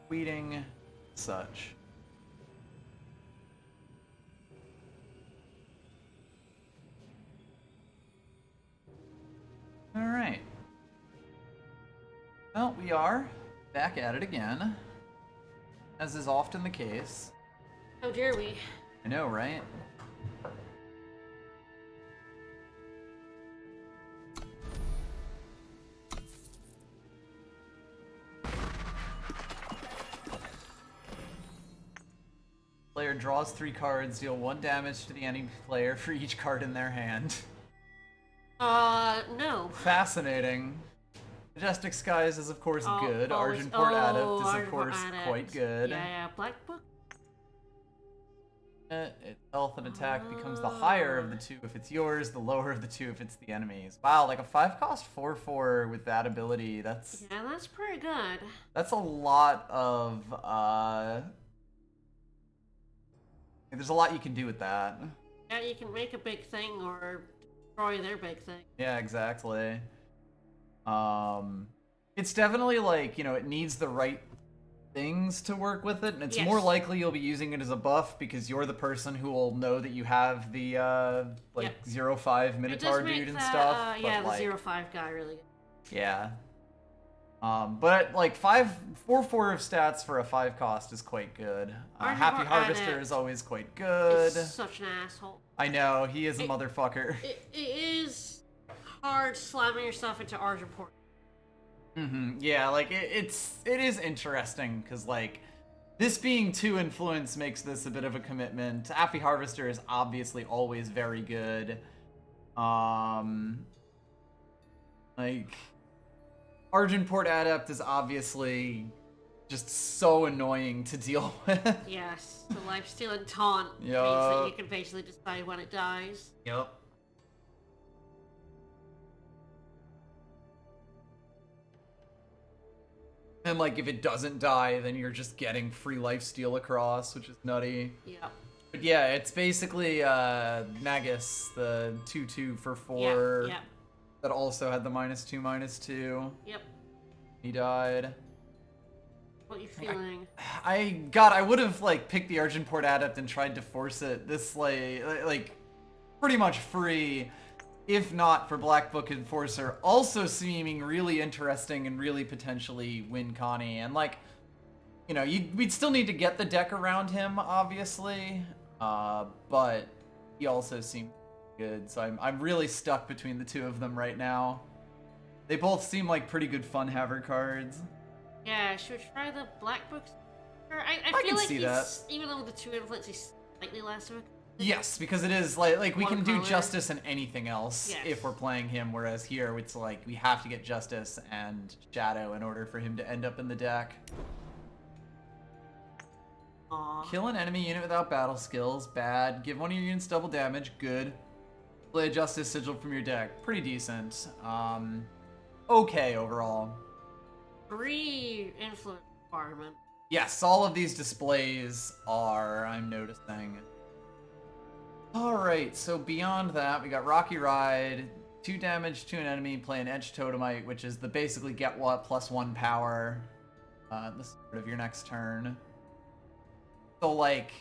tweeting, such. Alright. Well, we are back at it again, as is often the case. How dare we? I know, right? Player draws 3 cards, deal 1 damage to the enemy player for each card in their hand. No. Fascinating. Majestic Skies is of course good. Argenport Adept is of course quite good. Yeah, Black Book? Its health and attack becomes the higher of the 2 if it's yours, the lower of the 2 if it's the enemy's. Wow, like a 5-cost 4/4 with that ability, that's... Yeah, that's pretty good. That's a lot of, there's a lot you can do with that. Yeah, you can make a big thing or destroy their big thing. Yeah, exactly. It's definitely like, you know, it needs the right things to work with it, and it's more likely you'll be using it as a buff because you're the person who will know that you have the, 0-5 Minotaur dude and stuff. Yeah, but, the 0-5 guy really good. Yeah. But like 4/4 of stats for a 5-cost is quite good. Happy Harvester is always quite good. He's such an asshole. I know, he is a motherfucker. It is hard slamming yourself into Argenport. Yeah, like it is interesting because like this being 2 influence makes this a bit of a commitment. Happy Harvester is obviously always very good. Like Argenport Adept is obviously just so annoying to deal with. Yes, the lifesteal and taunt means Yup. that you can basically decide when it dies. Yep. And like if it doesn't die, then you're just getting free lifesteal across, which is nutty. Yep. But yeah, it's basically Nagus, the 2/2 for 4. Yep. That also had the -2/2. Yep. He died. What are you feeling? I would have like picked the Argenport Adept and tried to force it this like pretty much free, if not for Black Book Enforcer, also seeming really interesting and really potentially win Connie. And like, you know, we'd still need to get the deck around him, obviously, but he also seemed good. So I'm really stuck between the 2 of them right now. They both seem like pretty good fun haver cards. Yeah, should we try the Black Books? I can feel like see that. Even though the 2 influence is slightly less of a... Yes, because it is like we can do color. Justice and anything else Yes. if we're playing him, whereas here it's like we have to get Justice and Shadow in order for him to end up in the deck. Aww. Kill an enemy unit without battle skills, bad. Give one of your units double damage, good. Play a Justice Sigil from your deck, pretty decent. Okay overall. 3 influence requirement. Yes, all of these displays are, I'm noticing. Alright, so beyond that, we got Rocky Ride, 2 damage to an enemy, play an Edge Totemite, which is the basically get what +1 power at the start of your next turn. So like,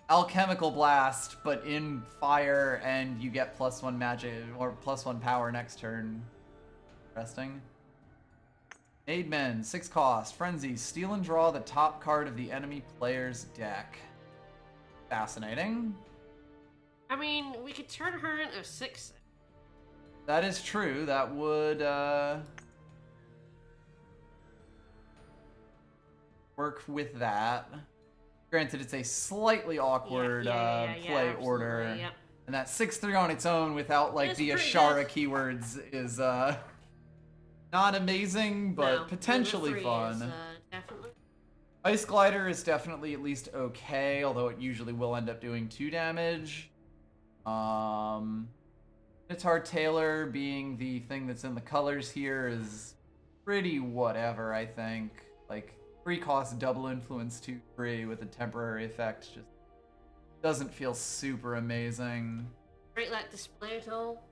Alchemical Blast, but in fire, and you get +1 magic, or +1 power next turn. Interesting. Aid Men, 6 cost, Frenzy, steal and draw the top card of the enemy player's deck. Fascinating. I mean, we could turn her into a 6. That is true, that would, work with that. Granted, it's a slightly awkward play order. Yep. And that 6/3 on its own without like It's the pretty Ashara keywords is not amazing, but No, potentially the 3 fun. Is, definitely. Ice Glider is definitely at least okay, although it usually will end up doing 2 damage. Minotaur Tailor being the thing that's in the colors here is pretty whatever, I think. Like 3 cost double influence 2/3 with a temporary effect just doesn't feel super amazing. Great that display at all.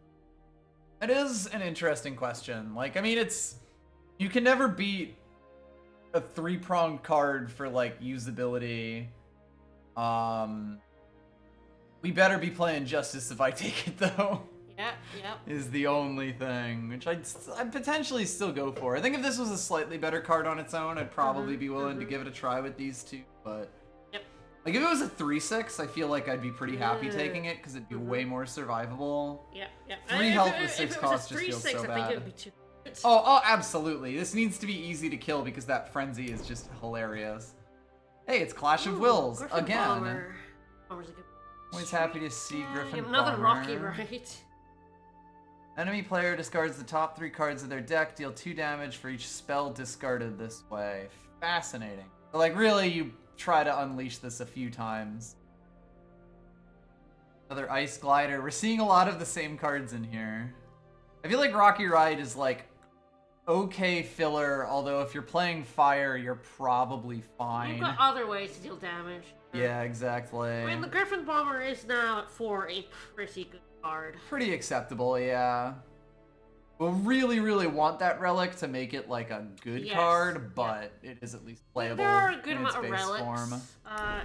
It is an interesting question. Like, I mean, you can never beat a 3-pronged card for like usability. We better be playing Justice if I take it though. Yep, yep. Is the only thing, which I'd potentially still go for. I think if this was a slightly better card on its own, I'd probably be willing to give it a try with these two, but... Yep. Like, if it was a 3/6, I feel like I'd be pretty happy taking it, because it'd be way more survivable. Yep, yep. 3 health with 6 cost just feels so I think bad. it would be too good. Oh, absolutely. This needs to be easy to kill, because that Frenzy is just hilarious. Hey, it's Clash of Wills, Griffin again. Bomber. Bomber's a good... Always happy to see Griffin Another Bomber. Rocky, right? Enemy player discards the top 3 cards of their deck, deal 2 damage for each spell discarded this way. Fascinating. But like, really, you try to unleash this a few times. Another Ice Glider. We're seeing a lot of the same cards in here. I feel like Rocky Ride is like okay filler, although if you're playing fire, you're probably fine. You've got other ways to deal damage. Yeah, exactly. I mean, the Griffin Bomber is now at 4 a pretty good card. Pretty acceptable, yeah. We'll really, really want that relic to make it like a good card, but it is at least playable. There are a good in its amount of base relics form.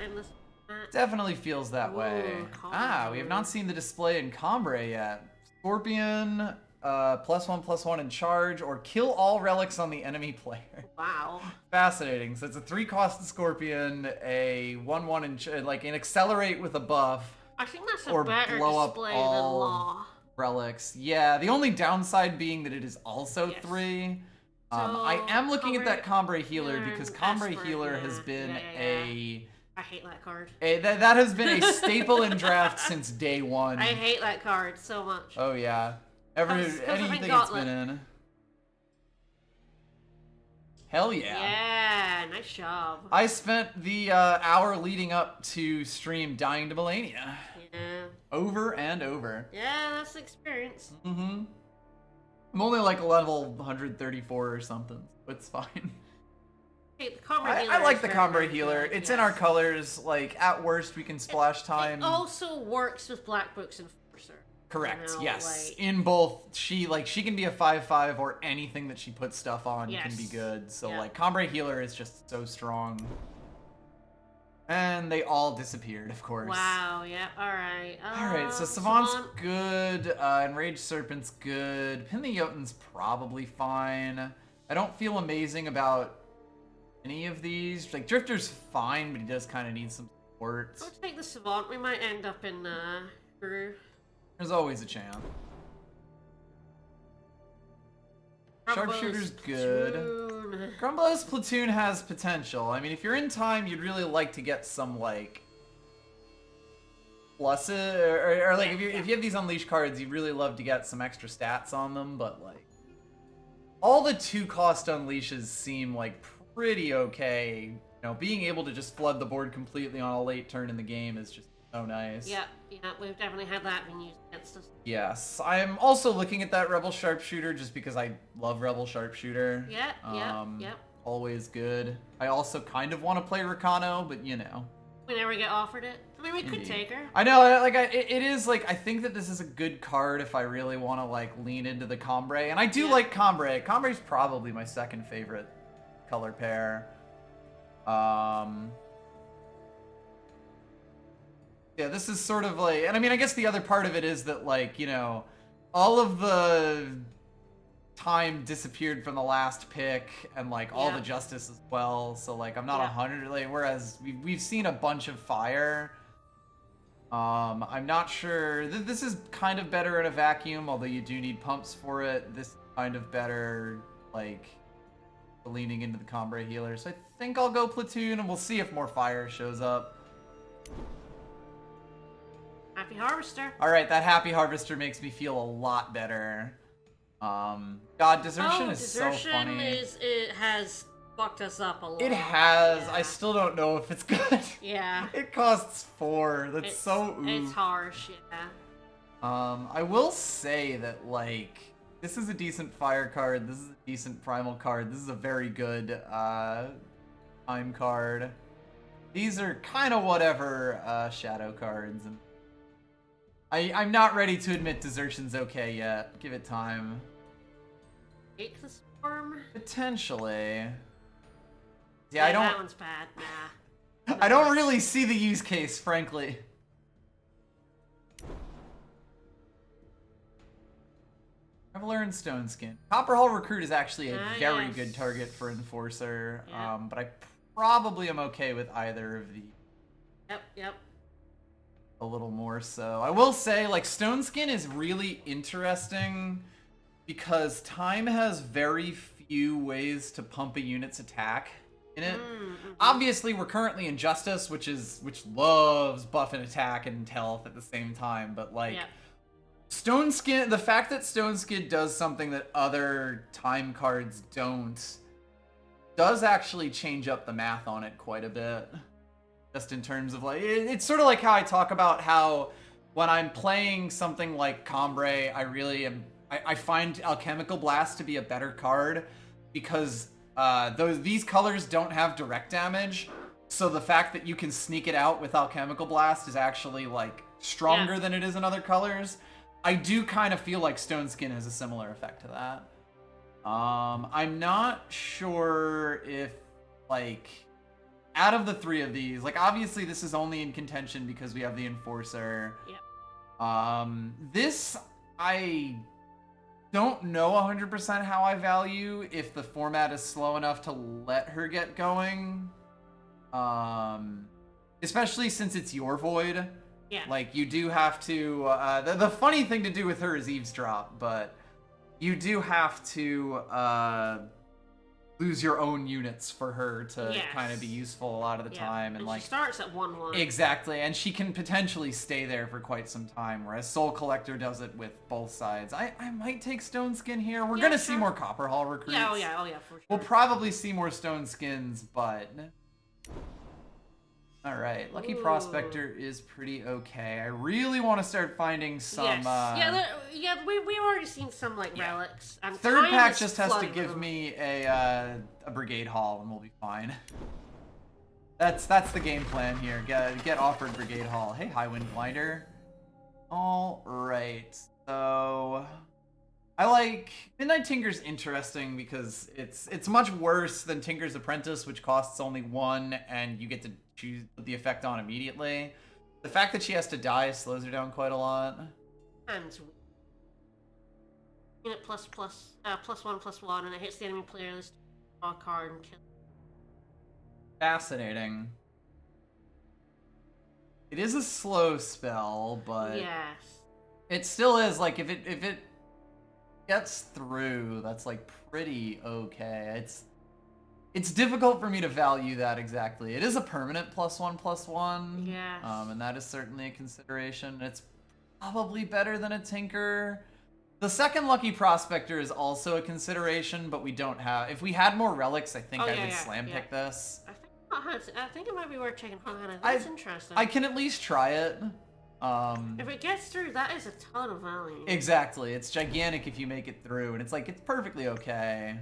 In this match. Definitely feels that way. Combray. We have not seen the display in Combray yet. Scorpion, +1/+1 in charge, or kill all relics on the enemy player. Wow. Fascinating. So it's a 3-cost Scorpion, a 1/1 in like an accelerate with a buff. I think that's a or better blow up display than all Law. relics. Yeah, the only downside being that it is also 3. I am looking at that Combray Healer because Combray Esper, Healer has been I hate that card. that has been a staple in draft since day one. I hate that card so much. Oh yeah, Because of anything it's Gauntlet. been in. Hell yeah. Yeah, nice job. I spent the hour leading up to stream Dying to Melania. Yeah. Over and over. Yeah, that's the experience. Mm-hmm. I'm only like level 134 or something. It's fine. Hey, the Combray Healer I like is the very, Combray very Healer. good, It's in our colors. Like, at worst, we can splash time. It also works with Black Book's Enforcer. Correct, You know, yes. like- In both, she can be a 5/5 or anything that she puts stuff on can be Yes. good. So, Yeah. like, Combray Healer is just so strong. And they all disappeared, of course. Wow, yeah, alright. Alright, so Savant's good, Enraged Serpent's good, Pin the Jotun's probably fine. I don't feel amazing about any of these. Like, Drifter's fine, but he does kind of need some support. I'll take the Savant. We might end up in, Guru. There's always a chance. Sharpshooter's good. Platoon. Grumblo's Platoon has potential. I mean, if you're in time, you'd really like to get some, like, pluses, or like, if you have these Unleash cards, you'd really love to get some extra stats on them, but, like, all the 2-cost Unleashes seem, like, pretty okay. You know, being able to just flood the board completely on a late turn in the game is just so nice. Yeah, we've definitely had that being used against us. Yes, I'm also looking at that Rebel Sharpshooter just because I love Rebel Sharpshooter. Yeah. Always good. I also kind of want to play Rakano, but you know. We never get offered it. I mean, we could Indeed. take her. I know, like, it is, like, I think that this is a good card if I really want to, like, lean into the Combray. And I do like Combray. Combray's probably my second favorite color pair. Yeah, this is sort of like, and I mean, I guess the other part of it is that, like, you know, all of the time disappeared from the last pick, and like all the justice as well. So like, I'm not 100. Like, whereas we've seen a bunch of fire. I'm not sure. This is kind of better in a vacuum, although you do need pumps for it. This is kind of better, like, leaning into the Combray Healer. So I think I'll go Platoon, and we'll see if more fire shows up. Happy Harvester. All right, that Happy Harvester makes me feel a lot better. God, Desertion is so funny. It has fucked us up a lot. It has. Yeah. I still don't know if it's good. Yeah. It costs 4. That's so ooh. It's harsh, yeah. I will say that, like, this is a decent fire card. This is a decent primal card. This is a very good time card. These are kind of whatever shadow cards, and I'm not ready to admit Desertion's okay yet. Give it time. Take the Storm. Potentially. Yeah, I That don't. one's bad. Nah. I don't really see the use case, frankly. Traveler and Stone Skin. Copperhull Recruit is actually a very yes. good target for Enforcer, Yeah. but I probably am okay with either of these. Yep. A little more so. I will say, like, Stone Skin is really interesting because Time has very few ways to pump a unit's attack in it. Obviously, we're currently in Justice, which loves buff and attack and health at the same time, but like Stone Skin, the fact that Stone Skin does something that other Time cards don't does actually change up the math on it quite a bit. Just in terms of like, it's sort of like how I talk about how when I'm playing something like Combre, I find Alchemical Blast to be a better card because these colors don't have direct damage, so the fact that you can sneak it out with Alchemical Blast is actually like stronger than it is in other colors. I do kind of feel like Stone Skin has a similar effect to that. I'm not sure if like out of the three of these, like obviously this is only in contention because we have the Enforcer. This I don't know 100% how I value if the format is slow enough to let her get going. Especially since it's your Void. Yeah. Like, you do have to... the funny thing to do with her is eavesdrop, but you do have to lose your own units for her to kind of be useful a lot of the time. And like, she starts at 1/1. Exactly, and she can potentially stay there for quite some time, whereas Soul Collector does it with both sides. I might take Stone Skin here. We're gonna see more Copperhull recruits. Oh yeah, for sure. We'll probably see more Stone Skins, but... Alright, Lucky Prospector is pretty okay. I really want to start finding some... we've already seen some, like, relics. And third pack just has to give me a Brigade Hall and we'll be fine. That's the game plan here. Get offered Brigade Hall. Hey, Highwind Blinder. Alright, so... I like... Midnight Tinker's interesting because it's much worse than Tinker's Apprentice, which costs only 1 and you get to choose the effect on immediately. The fact that she has to die slows her down quite a lot. And unit +1/+1, and it hits the enemy player list, draw a card and kill. Fascinating. It is a slow spell, but it still is like if it gets through, that's like pretty okay. It's difficult for me to value that exactly. It is a permanent +1/+1. Yes. And that is certainly a consideration. It's probably better than a Tinker. The second Lucky Prospector is also a consideration, but we don't have... If we had more relics, I think I would slam pick this. I think it might be worth checking out. That's interesting. I can at least try it. If it gets through, that is a ton of value. Exactly. It's gigantic if you make it through, and it's like, it's perfectly okay.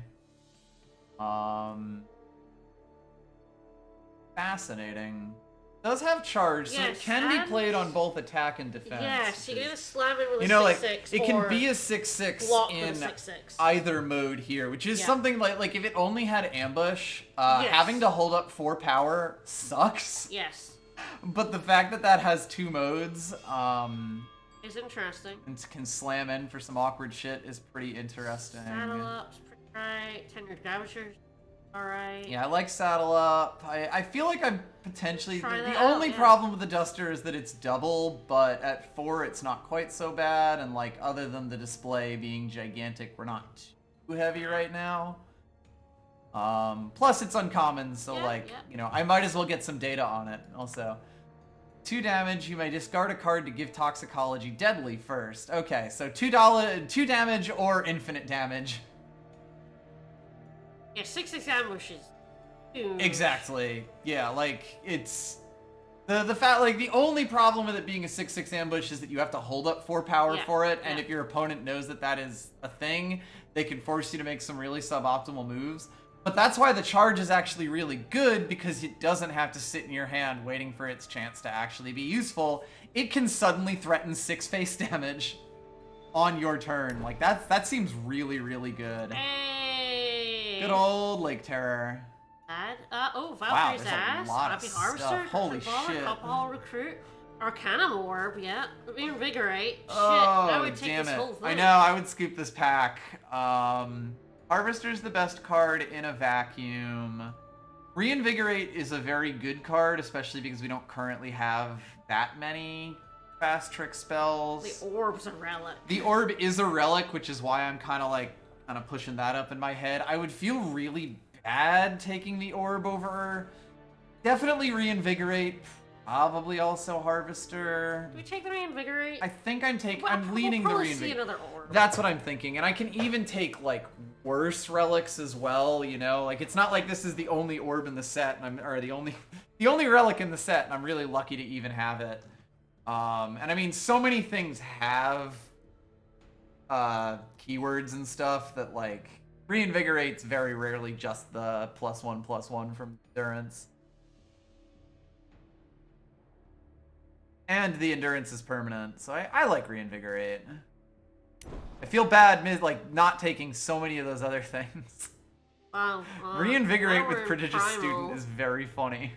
Fascinating. Does have charge, so it can be played on both attack and defense. Yes, you can either slam it with a 6/6 like, it can be a 6/6 in 6/6. either mode here, which is something like if it only had ambush, having to hold up 4 power sucks. Yes. But the fact that that has 2 modes, is interesting. And can slam in for some awkward shit is pretty interesting. Saddle up's pretty right. Tenured Gavishers, alright. Yeah, I like Saddle Up. I feel like I'm potentially... The only out, problem with the Duster is that it's double, but at 4 it's not quite so bad, and like other than the display being gigantic, we're not too heavy right now. Plus it's uncommon, so you know, I might as well get some data on it also. 2 damage, you may discard a card to give Toxicology Deadly first. Okay, so $2 damage or infinite damage. Yeah, 6/6 ambushes. Exactly. Yeah, like it's the fact like the only problem with it being a 6/6 ambush is that you have to hold up 4 power for it, and if your opponent knows that that is a thing, they can force you to make some really suboptimal moves. But that's why the charge is actually really good, because it doesn't have to sit in your hand waiting for its chance to actually be useful. It can suddenly threaten 6 face damage on your turn. Like that seems really, really good. Hey. Good old Lake Terror. Bad. Oh, Wow, Valkyrie's there's a ass. lot of Happy Harvester. stuff. Holy Footballer, shit. Alcohol Recruit. Arcanum Orb, yeah. Reinvigorate. Shit, Oh, I would take damn this it. whole thing. I know, I would scoop this pack. Harvester's the best card in a vacuum. Reinvigorate is a very good card, especially because we don't currently have that many fast trick spells. The Orb's a relic. The Orb is a relic, which is why I'm kind of pushing that up in my head. I would feel really bad taking the Orb over. Definitely Reinvigorate. Probably also Harvester. Do we take the Reinvigorate? I think I'm leaning the we'll probably see Reinvigorate. another Orb. That's what I'm thinking, and I can even take like worse relics as well. You know, like it's not like this is the only orb in the set, or the only relic in the set, and I'm really lucky to even have it. And I mean, so many things have keywords and stuff that like Reinvigorate's very rarely just the +1/+1 from Endurance. And the Endurance is permanent, so I like Reinvigorate. I feel bad, like, not taking so many of those other things. Wow. Reinvigorate with Prodigious Student is very funny.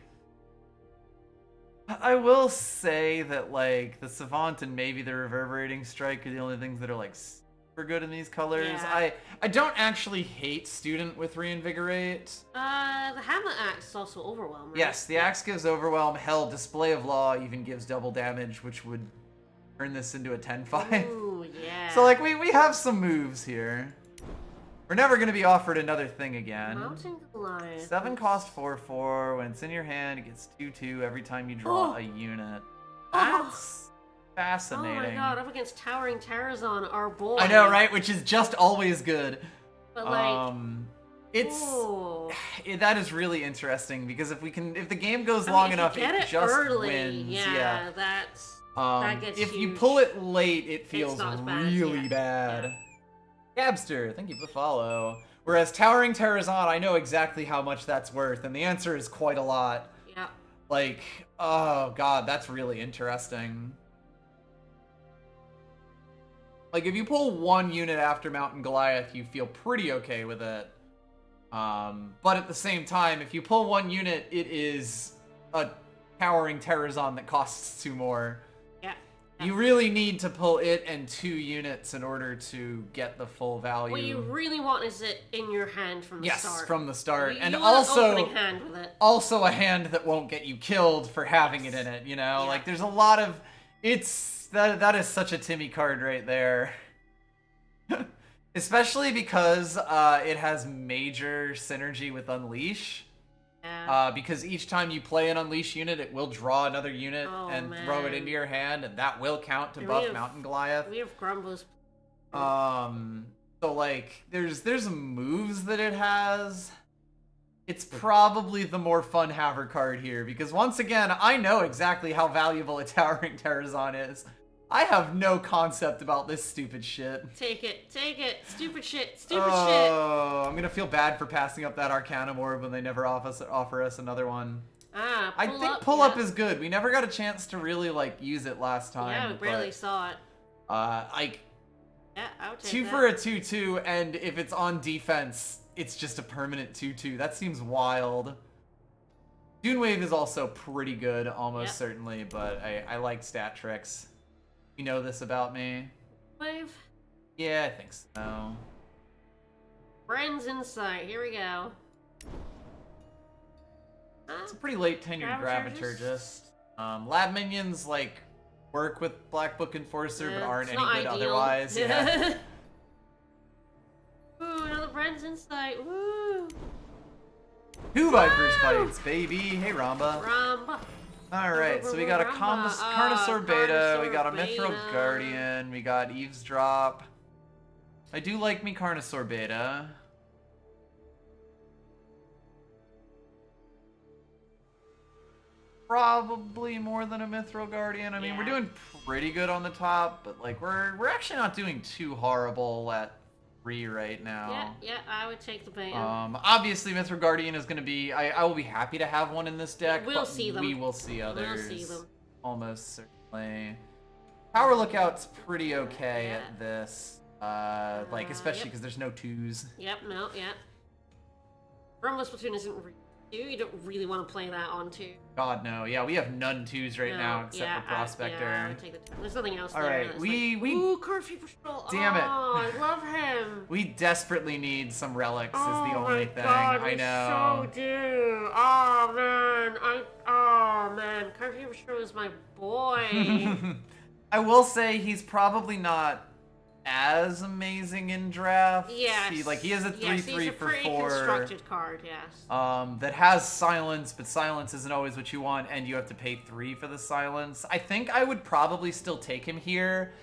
I will say that, like, the Savant and maybe the Reverberating Strike are the only things that are, like, super good in these colors. Yeah. I don't actually hate Student with Reinvigorate. The Hamlet Axe is also Overwhelm, right? Yes, the Axe gives Overwhelm. Hell, Display of Law even gives double damage, which would turn this into a 10-5. Ooh, yeah. So, like, we have some moves here. We're never going to be offered another thing again. Mountain Goliath. 7 cost 4/4. When it's in your hand, it gets 2/2 every time you draw a unit. That's fascinating. Oh my god, up against Towering Terrazon, our boy. I know, right? Which is just always good. But like, it's ooh. that is really interesting because if the game goes I mean, long if enough, you get it just early, wins. Yeah, that gets if you huge. pull it late, it feels not as bad, really bad. Gabster, thank you for the follow. Whereas Towering Terrazon, I know exactly how much that's worth, and the answer is quite a lot. Yeah. Like, oh god, that's really interesting. Like, if you pull one unit after Mountain Goliath, you feel pretty okay with it. But at the same time, if you pull one unit, it is a Towering Terrazon that costs 2 more. Yeah. You really need to pull it and 2 units in order to get the full value. What you really want is it in your hand from the start. Yes, from the start. You And want an also, opening hand with it. also a hand that won't get you killed for having it in it, you know? Yeah. Like, there's a lot of... That is such a Timmy card right there. Especially because it has major synergy with Unleash. Yeah. Because each time you play an Unleash unit, it will draw another unit and throw it into your hand, and that will count to buff Mountain Goliath. We have Grumbles. So like, there's moves that it has. It's probably the more fun haver card here, because once again, I know exactly how valuable a Towering Terrazon is. I have no concept about this stupid shit. Take it. Stupid shit. Shit. Oh, I'm gonna feel bad for passing up that Arcanum Orb when they never offer us another one. I think pull up is good. We never got a chance to really like use it last time. Yeah, we barely saw it. Like, yeah, I would take 2 that. for a 2/2, and if it's on defense, it's just a permanent 2/2. That seems wild. Dune Wave is also pretty good, almost certainly, but I like stat tricks. You know this about me? Wave. Yeah, I think so. Friends Insight. Here we go. It's a pretty late tenured Gravaturgist. Lab minions like work with Black Book Enforcer, but aren't any good otherwise. Yeah. Ooh, another Friends Insight. Woo! 2 Viper's Bites, baby. Hey, Ramba. Ramba. Alright, so we got a Carnosaur Beta, we got a Mithril Beta. Guardian, we got Eavesdrop. I do like me Carnosaur Beta. Probably more than a Mithril Guardian. I mean, we're doing pretty good on the top, but like we're actually not doing too horrible at 3 right now. Yeah, I would take the beta. Obviously Mithril Guardian is going to be... I will be happy to have one in this deck, We'll but see them. we will see others. We'll see them. Almost certainly. Power Lookout's pretty okay at this. Like, especially because there's no 2s. Yep, no, yeah. Rumble Splatoon isn't 2. You don't really want to play that on 2. God, no. Yeah, we have none 2s right now except yeah, for Prospector. yeah, I would take the 2. There's nothing else All there. right, That's we Ooh, Curfew Patrol. Damn it. Oh, I love him. we desperately need some relics. Is the Oh only my thing. God, I we know. so do. Oh man, Curfew Patrol is my boy. I will say he's probably not as amazing in draft. Yes. He is a 3/3 he's a for pretty 4. constructed card, yes. That has silence, but silence isn't always what you want, and you have to pay 3 for the silence. I think I would probably still take him here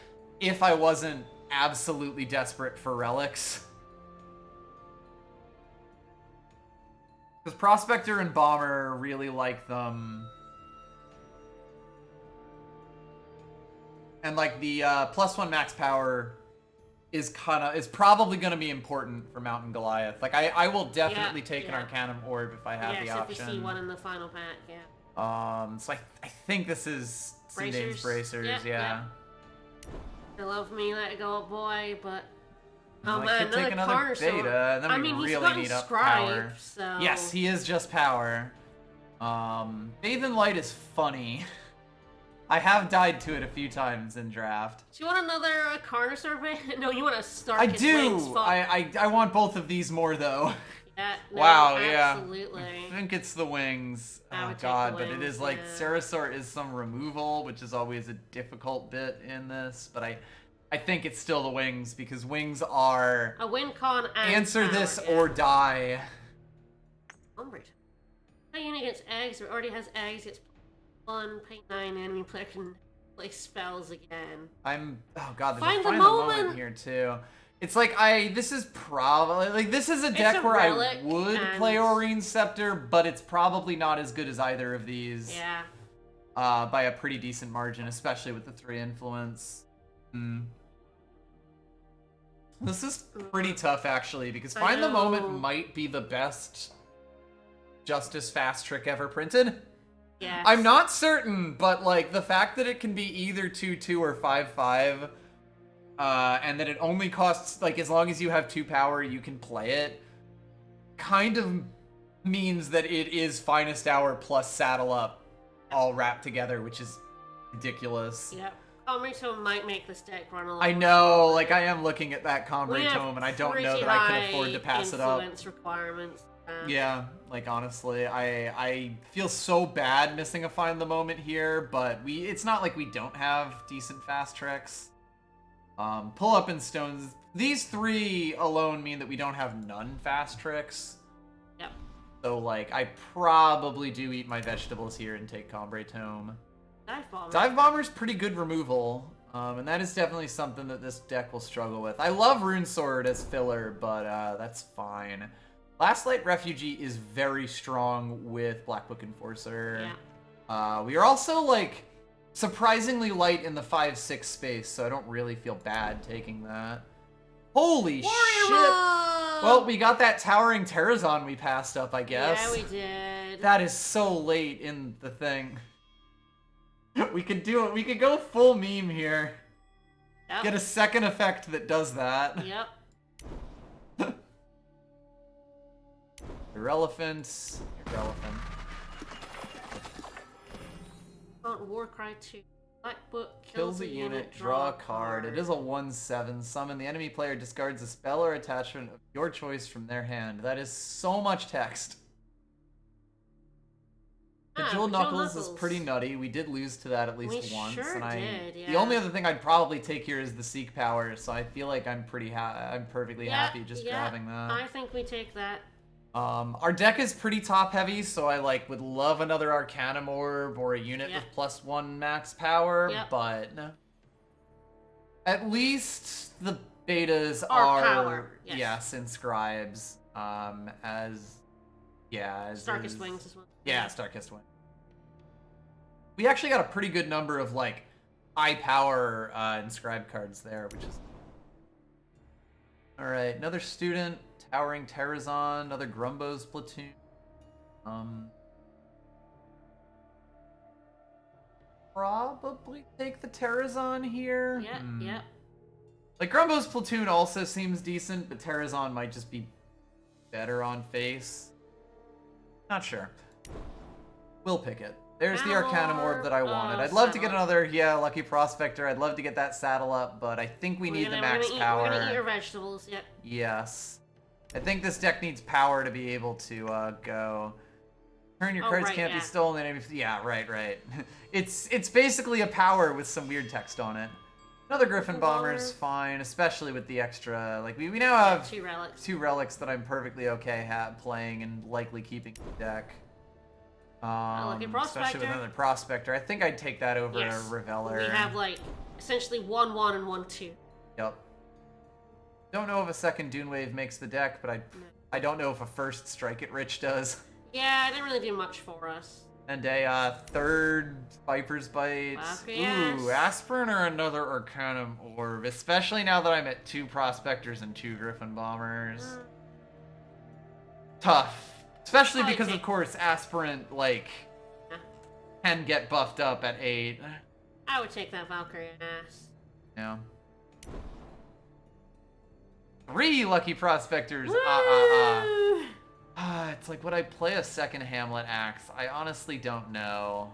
if I wasn't absolutely desperate for relics. Because Prospector and Bomber really like them. And like the +1 max power is probably going to be important for Mountain Goliath. Like I will definitely take an Arcanum Orb if I have the option. If we see one in the final pack, yeah. So I think this is C-Name's Bracers, yeah. I love me, let it go, boy, but Oh man, another another beta, and then we really need up power. So... Yes, he is just power. Bathe in Light is funny. I have died to it a few times in draft. Do you want another Karna survey? No, you want a Stark. I do. I want both of these more though. Yeah. No, wow. Absolutely. Yeah. I think it's the wings. I Oh god, wings, but it is like Cerasort is some removal, which is always a difficult bit in this. But I think it's still the wings because wings are a win con and answer power, this or die. Umbridge. Play unit against eggs. It already has eggs. It's 1, pay 9, enemy player can play spells again. Oh god, Find the moment here too. It's like this is probably like this is a deck where I would play Aurene Scepter, but it's probably not as good as either of these. Yeah. By a pretty decent margin, especially with the 3 influence. This is pretty tough actually, because Find the Moment might be the best Justice fast trick ever printed. Yes. I'm not certain, but like the fact that it can be either 2/2 or 5/5, and that it only costs like as long as you have 2 power, you can play it, kind of means that it is Finest Hour plus Saddle Up, all wrapped together, which is ridiculous. Yep. Comrie Tome might make this deck run a lot. I know, like I am looking at that Comrie Tome, and I don't know that I can afford to pass it up. Requirements. Yeah, like honestly, I feel so bad missing a Find the Moment here, but it's not like we don't have decent fast tricks. Pull Up and Stones, these 3 alone mean that we don't have none fast tricks. Yep. So like I probably do eat my vegetables here and take Comrie Tome. Dive Bomber. Dive Bomber's pretty good removal, and that is definitely something that this deck will struggle with. I love Rune Sword as filler, but that's fine. Last Light Refugee is very strong with Black Book Enforcer. Yeah. We are also, like, surprisingly light in the 5/6 space, so I don't really feel bad taking that. Holy shit! Well, we got that Towering Terrazon we passed up, I guess. Yeah, we did. That is so late in the thing. We could do it. We could go full meme here. Yep. Get a second effect that does that. Yep. Irrelevant. Warcry 2. Black Book Kills a unit, draw a card. It is a 1/7. Summon. The enemy player discards a spell or attachment of your choice from their hand. That is so much text. Jewel Knuckles is pretty nutty. We did lose to that at least once. Sure and did, yeah. The only other thing I'd probably take here is the Seek Power, so I feel like I'm perfectly happy just grabbing that. I think we take that. Our deck is pretty top heavy, so I would love another Arcanum Orb or a unit with +1 max power, but at least the betas are power. Yes, Inscribes. As Starkest Wings as well. Yeah, Starkest Wings. We actually got a pretty good number of high power inscribed cards there, which is alright. Another student, Towering Terrazon, another Grumbo's platoon. Probably take the Terrazon here. Yeah. Grumbo's platoon also seems decent, but Terrazon might just be better on face. Not sure. We'll pick it. There's the Arcanum Arcanum Orb that I wanted. I'd love to get another, Lucky Prospector. I'd love to get that saddle up, but I think we need the max power. We're gonna eat our vegetables, yep. Yes. I think this deck needs power to be able to go. Turn your cards can't be stolen. Yeah, right. It's basically a power with some weird text on it. Another Griffin Bomber's fine, especially with the extra. Like we now have two relics that I'm perfectly okay playing and likely keeping in the deck. Especially with another Prospector. I think I'd take that over a Reveler. We have like essentially 1/1 and 1/2. Yep. Don't know if a second Dune Wave makes the deck, but I don't know if a first Strike It Rich does. Yeah, it didn't really do much for us. And a third Viper's Bite. Ooh, Aspirin or another Arcanum Orb. Especially now that I'm at 2 Prospectors and 2 Griffin Bombers. Tough. Especially because, of course, Aspirant, can get buffed up at 8. I would take that Valkyrie ass. Yeah. 3 Lucky Prospectors. It's like, would I play a second Hamlet Axe? I honestly don't know.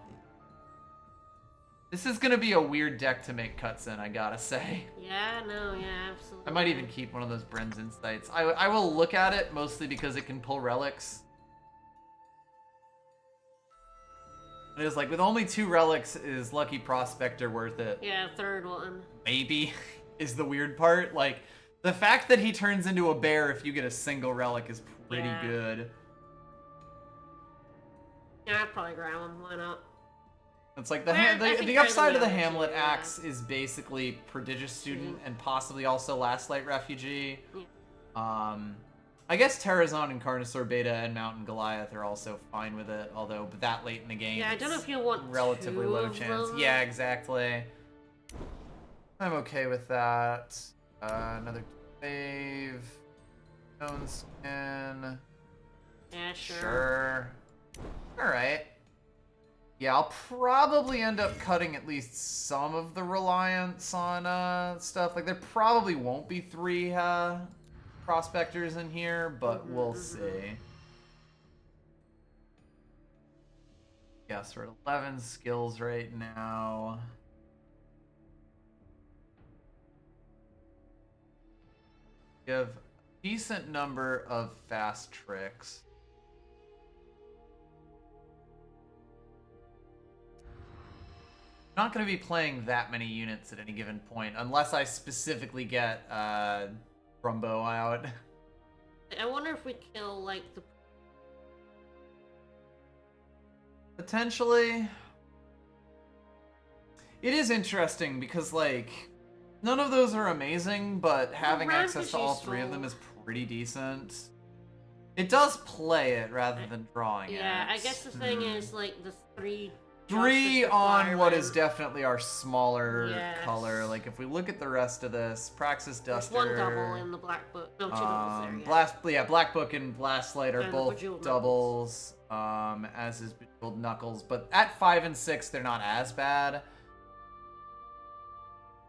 This is gonna be a weird deck to make cuts in, I gotta say. Yeah, absolutely. I might even keep one of those Bren's Insights. I will look at it, mostly because it can pull relics. It is like, with only 2 relics, is Lucky Prospector worth it? Yeah, third one. Maybe, is the weird part. Like, the fact that he turns into a bear if you get a single relic is pretty good. Yeah, I'd probably grab him. Why not? It's like the upside of the Hamlet Axe is basically Prodigious Student and possibly also Last Light Refugee. Yeah. I guess Terrazon and Carnosaur Beta and Mountain Goliath are also fine with it, although that late in the game, I don't know if you want relatively low chance. Yeah, exactly. I'm okay with that. Another wave. Stone Skin. Yeah, sure. Sure. Alright. Yeah, I'll probably end up cutting at least some of the reliance on stuff. Like, there probably won't be 3 Prospectors in here, but we'll see. Yeah, so we're at 11 skills right now. We have a decent number of fast tricks. I'm not going to be playing that many units at any given point, unless I specifically get Brumbo out. I wonder if we kill, like, the... Potentially. It is interesting, because, like, none of those are amazing, but having access to all 3 of them is pretty decent. It does play it rather than drawing it. Yeah, I guess the thing is, like, the 3 on what is definitely our smaller color. Like, if we look at the rest of this, Praxis Duster. There's 1 double in the Black Book. No, 2 doubles there, Black Book and Blast Light are both doubles, as is Bejeweled Knuckles. But at 5 and 6, they're not as bad.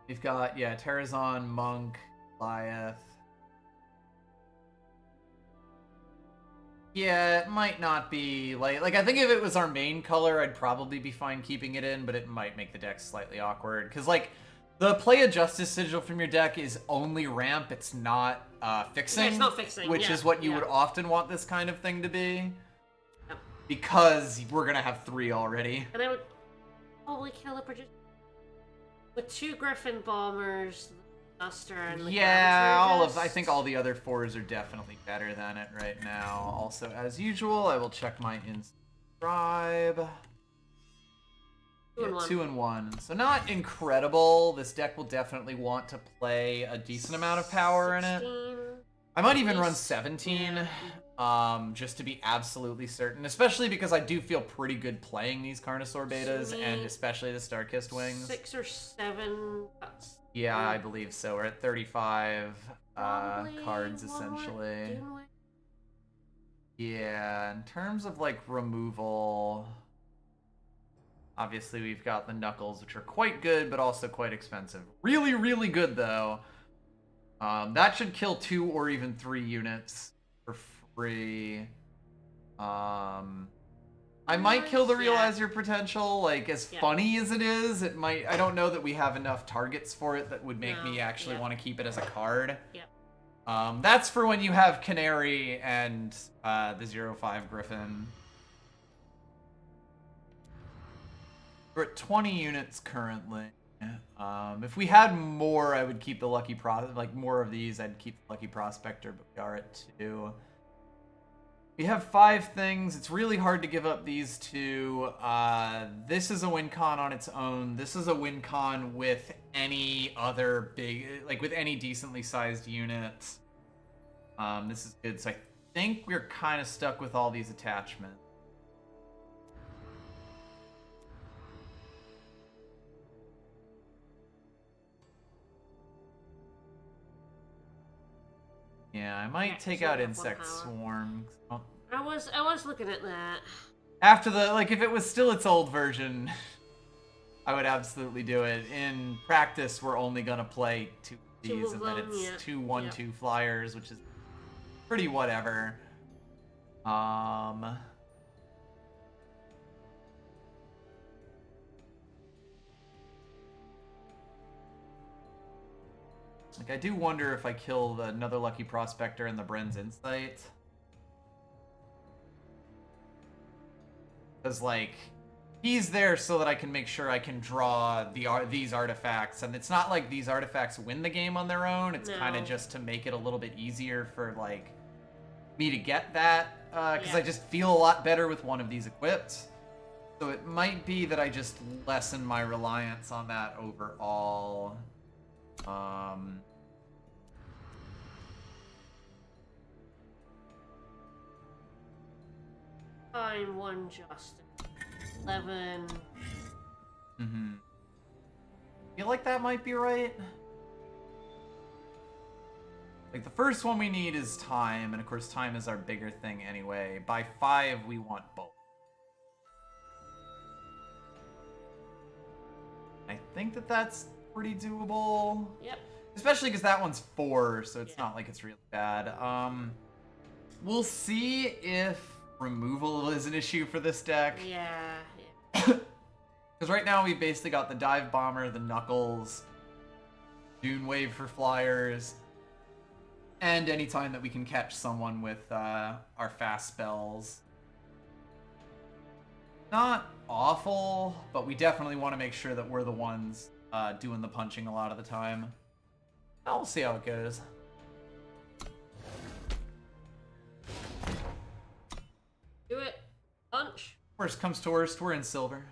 We've got, Terrazon, Monk, Goliath. Yeah, it might not be, like, I think if it was our main color, I'd probably be fine keeping it in, but it might make the deck slightly awkward. Because, like, the play a Justice Sigil from your deck is only ramp, it's not fixing. Yeah, it's not fixing, which is what you would often want this kind of thing to be. Yep. Because we're going to have 3 already. And I would probably kill a Prodigious with 2 Griffin Bombers, Duster, and the I think all the other 4s are definitely better than it right now. Also, as usual, I will check my inscribe. 2 and 1. So not incredible. This deck will definitely want to play a decent amount of power 16, in it. I might even run 17, just to be absolutely certain. Especially because I do feel pretty good playing these Carnosaur Betas, and especially the Star-Kissed Wings. 6 or 7 cuts. Yeah, I believe so. We're at 35 cards, essentially. Yeah, in terms of, like, removal... Obviously, we've got the Knuckles, which are quite good, but also quite expensive. Really, really good, though. That should kill 2 or even 3 units for free. I might kill the Yeah. Realize Your Potential, like, as Yeah. funny as it is, it might, I don't know that we have enough targets for it that would make No, me actually yeah. want to keep it as a card. Yep. That's for when you have Canary and the 0-5 Griffin. We're at 20 units currently. If we had more, I would keep the Lucky more of these, I'd keep the Lucky Prospector, but we are at 2. We have 5 things. It's really hard to give up these 2. This is a win con on its own. This is a win con with any other big, like with any decently sized units. This is good. So I think we're kind of stuck with all these attachments. Yeah, I might take out Insect Swarm. I was looking at that. After the, like, if it was still its old version, I would absolutely do it. In practice, we're only gonna play 2 of these, and then it's 2 1/2 flyers, which is pretty whatever. Like, I do wonder if I kill another Lucky Prospector and the Bren's Insight. Because, like, he's there so that I can make sure I can draw these artifacts. And it's not like these artifacts win the game on their own. It's kind of just to make it a little bit easier for, like, me to get that. Because I just feel a lot better with one of these equipped. So it might be that I just lessen my reliance on that overall. Fine, 1 Justice. 11. Feel like that might be right. Like, the first one we need is time, and of course time is our bigger thing anyway. By 5, we want both. I think that that's pretty doable. Yep. Especially because that one's 4, so it's not like it's really bad. We'll see if removal is an issue for this deck. Yeah. Because right now we basically got the Dive Bomber, the Knuckles, Dune Wave for flyers, and anytime that we can catch someone with our fast spells. Not awful, but we definitely want to make sure that we're the ones doing the punching a lot of the time. We'll see how it goes. Do it. Punch. Worst comes to worst, we're in silver.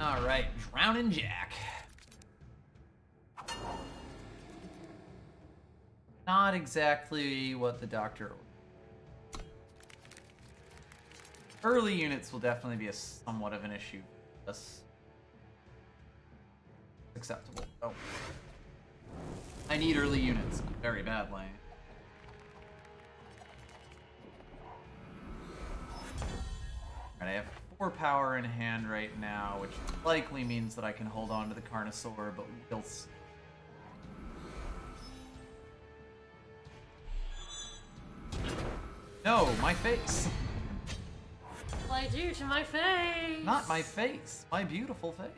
All right, Drowning Jack. Not exactly what the doctor ordered. Early units will definitely be somewhat of an issue. That's acceptable. Oh. I need early units very badly. Alright, I have 4 power in hand right now, which likely means that I can hold on to the Carnosaur, but we'll see. No, my face! What I do to my face? Not my face, my beautiful face.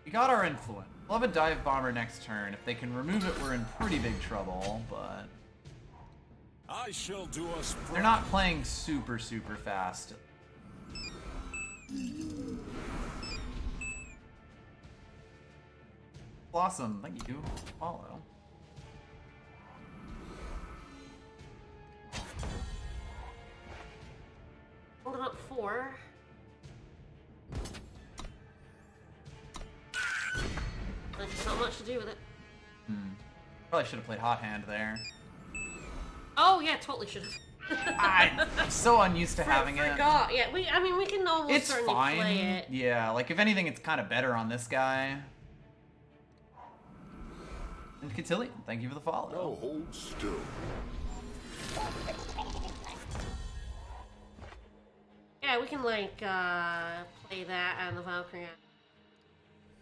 We got our influence. We'll have a Dive Bomber next turn. If they can remove it, we're in pretty big trouble, but I shall do us. They're not playing super fast. Blossom, thank you. Follow. Holding up 4. There's just not much to do with it. Probably should have played Hot Hand there. Oh yeah, totally should have. I'm so unused to having it. Forgot. Yeah, I mean, we can almost It's certainly fine. play it. Yeah, like if anything, it's kind of better on this guy. And Cotillion, thank you for the follow. Now hold still. Yeah, we can like play that and the Valkyrie.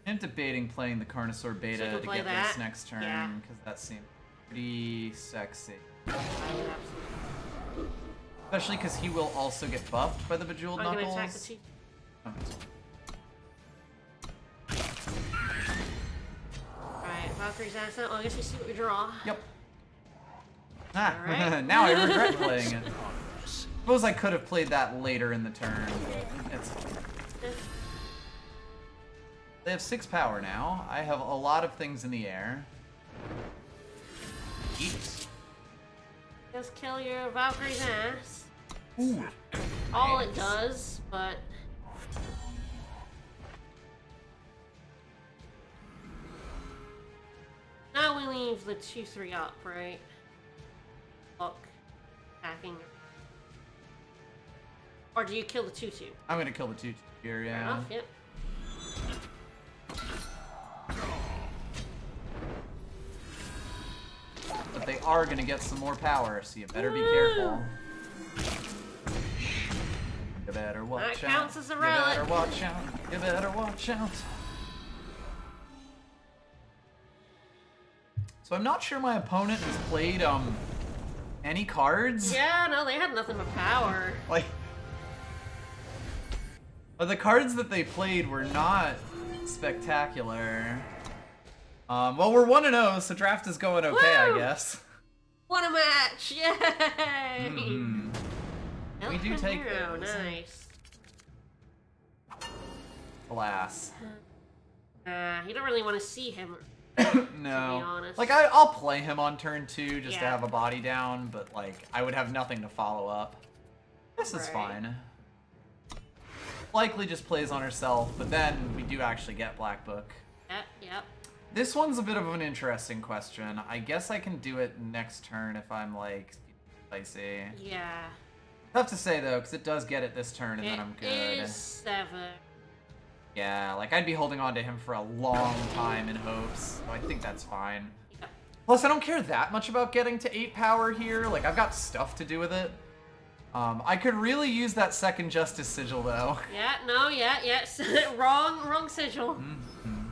I'm debating playing the Carnosaur Beta So you can to play get that? this next turn, Yeah. because that seems pretty sexy. I would absolutely. Especially because he will also get buffed by the Bejeweled I'm Knuckles. gonna attack the two. Alright, Valkyrie's ass out. Well, I guess we see what we draw. Yep. Ah, Alright. now I regret playing it. Suppose I could have played that later in the turn. It's... They have 6 power now. I have a lot of things in the air. Eat. Just kill your Valkyrie's ass. Ooh. All Nice. it does, but now we leave the 2/3 up, right? Look, attacking. Or do you kill the 2/2? I'm gonna kill the 2 here, Fair yeah. enough, yep. But they are gonna get some more power, so you better be careful. You better watch out. That counts as a You relic. better watch out. You better watch out. So I'm not sure my opponent has played any cards. Yeah, no, they had nothing but power. Like, the cards that they played were not spectacular. Well, we're 1-0, so draft is going okay, Woo! I guess. What a match! Yay! Mhm. We do Elfin take hero, those. nice. Alas. You don't really want to see him. No. honest. Like, I'll play him on turn 2 just to Yeah. have a body down, but, like, I would have nothing to follow up. This is Right. fine. Likely just plays on herself, but then we do actually get Black Book. Yep. This one's a bit of an interesting question. I guess I can do it next turn if I'm, like, spicy. Yeah. Tough to say, though, because it does get it this turn, and then I'm good. It is 7. Yeah, like, I'd be holding on to him for a long time in hopes, so I think that's fine. Yep. Plus, I don't care that much about getting to 8 power here. Like, I've got stuff to do with it. I could really use that second Justice Sigil, though. Yeah, no, yes. wrong sigil. Mm-hmm.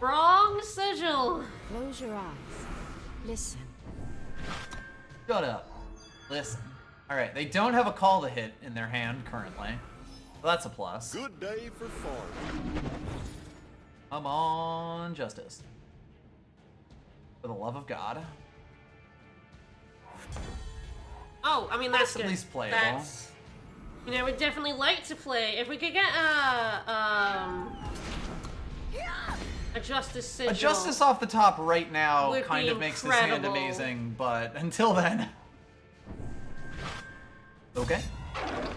Wrong sigil. Close your eyes. Listen. Shut up. Listen. Alright, they don't have a call to hit in their hand currently. So that's a plus. Good day for farming. Come on, Justice. For the love of God. Oh, I mean, that's at good. least playable. That's, you know, I would definitely like to play. If we could get a Justice Sigil. A Justice off the top right now Would kind be of makes this hand incredible. amazing, but until then... Okay.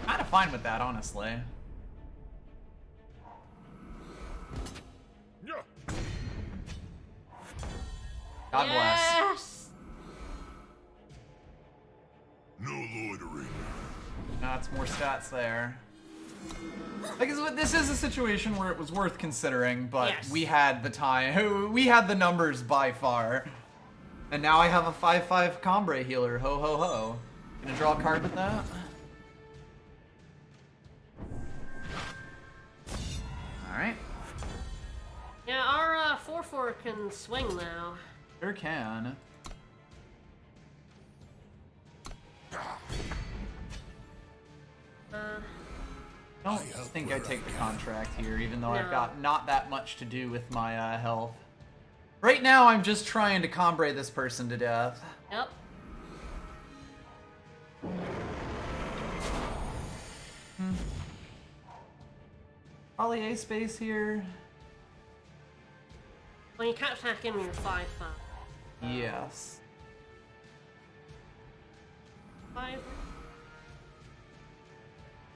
Kind of fine with that, honestly. Yeah. God bless. Yes. No loitering. That's more stats there. Like, this is a situation where it was worth considering, but Yes. we had the time. We had the numbers by far. And now I have a 5/5 Combre healer. Ho ho ho. Gonna draw a card with that? Alright. Yeah, our 4/4 can swing now. Sure can. I don't think I take the contract here, even though I've No. got not that much to do with my health. Right now, I'm just trying to Combre this person to death. Yep. Probably a space here. Well, you can't attack him, you're 5/5. Yes. 5.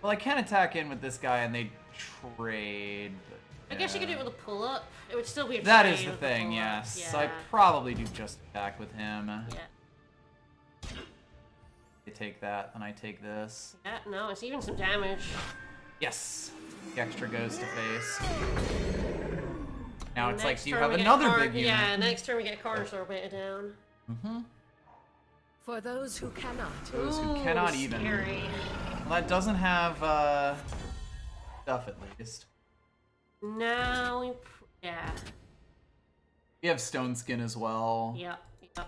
Well, I can attack in with this guy and they trade. But, I guess you could do it yeah. with a pull-up. It would still be a That trade is the with thing, pull-up. yes. Yeah. So I probably do just attack with him. Yeah. You take that, and I take this. Yeah, no, it's even some damage. Yes! The extra goes to face. Now it's like, Next do you turn have we get another Car- big unit? Yeah, next turn we get Carnosaur weighted down. For those who cannot. Those who Ooh, cannot even. scary. Well, that doesn't have, stuff at least. Now we... Yeah. We have Stone Skin as well. Yep. Yep.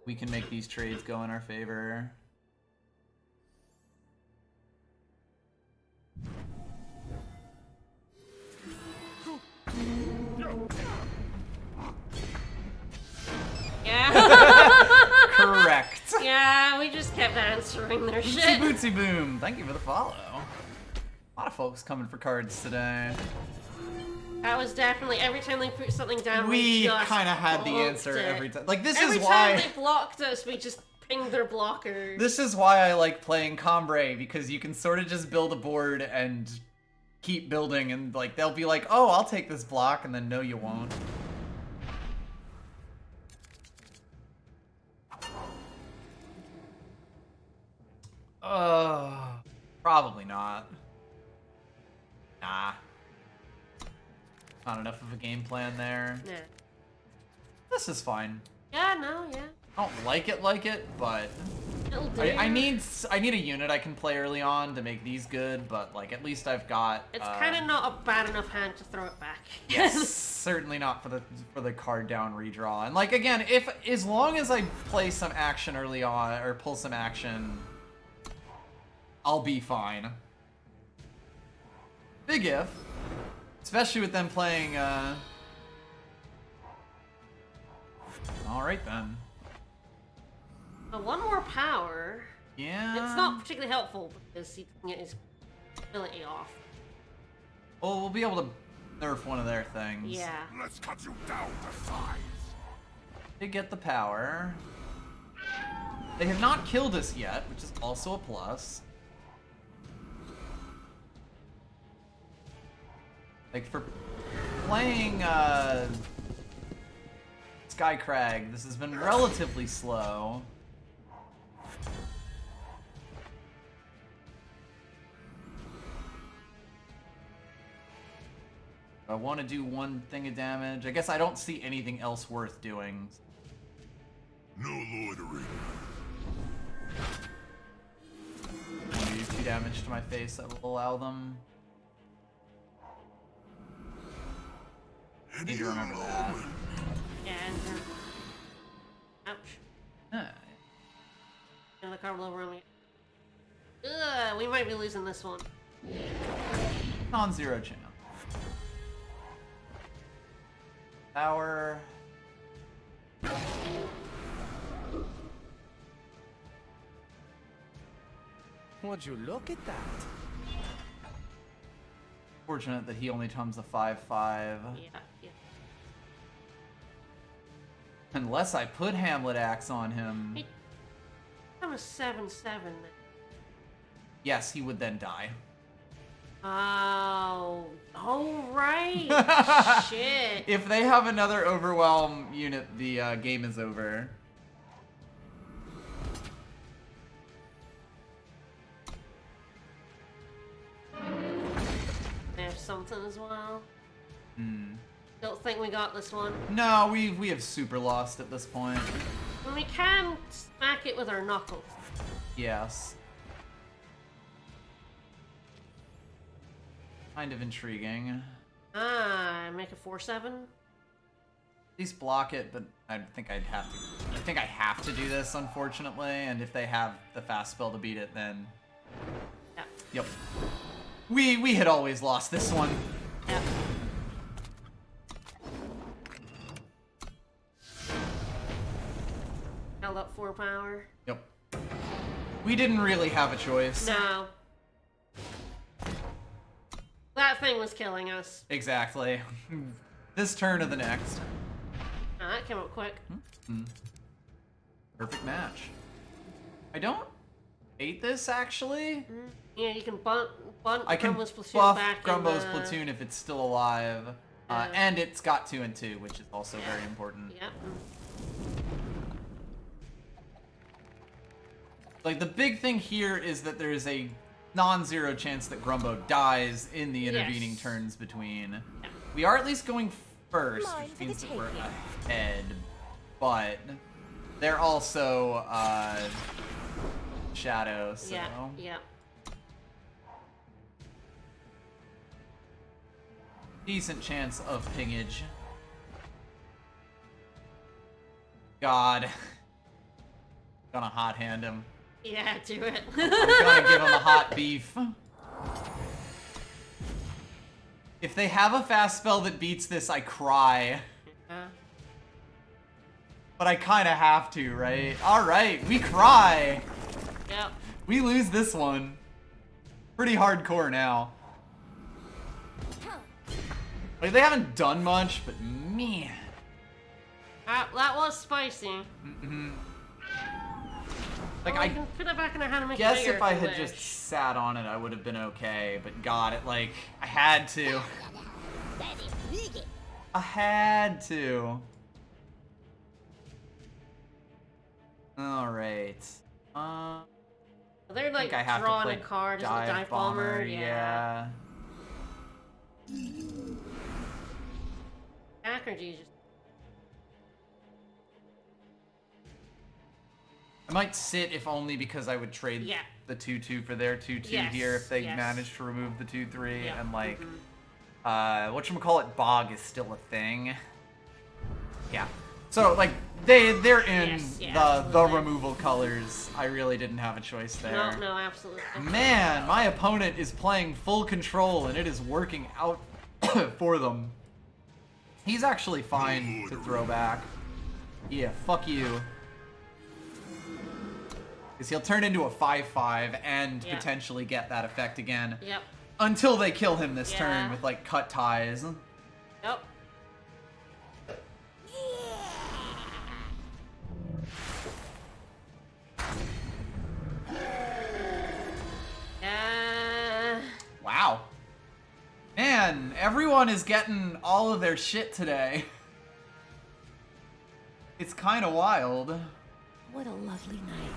We can make these trades go in our favor. Yeah. Correct. Yeah, we just kept answering their Bootsy shit. Bootsy Boom. Thank you for the follow. A lot of folks coming for cards today. That was definitely every time they put something down. We just kind of had the blocked answer it. every time. Like, this Every is time why... they blocked us, we just pinged their blockers. This is why I like playing Combray, because you can sort of just build a board and keep building, and like they'll be like, oh, I'll take this block, and then no, you won't. Probably not. Nah. Not enough of a game plan there. Nah. This is fine. Yeah, no, yeah. I don't like it, but It'll do. I need a unit I can play early on to make these good, but like at least I've got. It's kind of not a bad enough hand to throw it back. Yes, certainly not for the card down redraw. And like again, if as long as I play some action early on or pull some action, I'll be fine. Big if, especially with them playing. All right then. One more power. Yeah. It's not particularly helpful because he can get his ability off. Well, we'll be able to nerf one of their things. Yeah. Let's cut you down to size. They get the power. They have not killed us yet, which is also a plus. Like for playing Sky Crag, this has been relatively slow. I want to do one thing of damage. I guess I don't see anything else worth doing. No loitering. I want to do 2 damage to my face. That will allow them. Need to remember that. Yeah, and ouch. Ah, And the card will overrun me. Ugh, we might be losing this one. non-zero chance. Power. Would you look at that? Fortunate that he only comes a 5/5. Yeah, yeah. Unless I put Hamlet Axe on him. Hey, I'm a 7/7 then. Yes, he would then die. Oh, right. Shit. If they have another Overwhelm unit, the game is over. They have something as well. Hmm. Don't think we got this one. No, we have super lost at this point. And we can smack it with our knuckles. Yes. Kind of intriguing. Ah, make a 4/7. At least block it, but I think I'd have to. I think I have to do this, unfortunately. And if they have the fast spell to beat it, then Yeah. yep. We had always lost this one. Yeah. Held up 4 power. Yep. We didn't really have a choice. No. That thing was killing us. Exactly. This turn or the next. Oh, that came up quick. Perfect match. I don't hate this actually. Yeah, you can bunt I can Grumbo's platoon buff back Grumbo's in the... platoon if it's still alive. And it's got 2 and 2, which is also very important. Yep. Like, the big thing here is that there is a non-zero chance that Grumbo dies in the intervening Yes. turns between. Yeah. We are at least going first, Mine which for the means that we're taking. ahead. But they're also Shadow, so... Yeah. Decent chance of pingage. God. Gonna hot hand him. Yeah, do it. I'm gonna give him a hot beef. If they have a fast spell that beats this, I cry. But I kinda have to, right? Alright, we cry! Yep. We lose this one. Pretty hardcore now. Like, they haven't done much, but man. That was spicy. Like, Well, I you can put it back in our hand and make it guess bigger if I you had wish. just sat on it, I would have been okay. But God, it like, I had to. I had to. Alright. They're like I have to drawing play a card as a dive bomber. Yeah. Ackergy just. I might sit if only because I would trade Yeah. the 2/2 for their 2/2 Yes, here if they yes. manage to remove the 2/3 Yeah. and like whatchamacallit bog is still a thing. Yeah. So like they're in Yes, yeah, the absolutely. removal colors. I really didn't have a choice there. No, absolutely. Man, my opponent is playing full control and it is working out for them. He's actually fine to throw back. Yeah, fuck you. Because he'll turn into a 5/5 and Yeah. potentially get that effect again. Yep. Until they kill him this turn Yeah. with like cut ties. Yep. Wow. Man, everyone is getting all of their shit today. It's kind of wild. What a lovely night.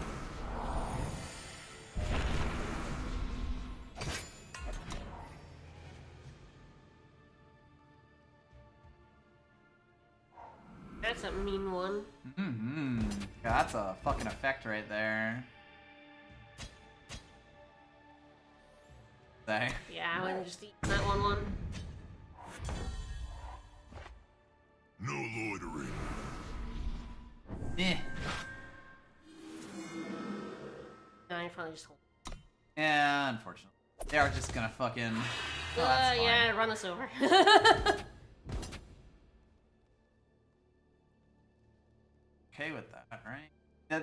That's a mean one. Mm-hmm. Yeah, that's a fucking effect right there. Say. Yeah, I would have just eaten that one. No loitering. Eh. No, you probably just hold. Yeah, unfortunately. They are just gonna fucking... Oh, that's fine. Yeah, run us over. Okay with that, right?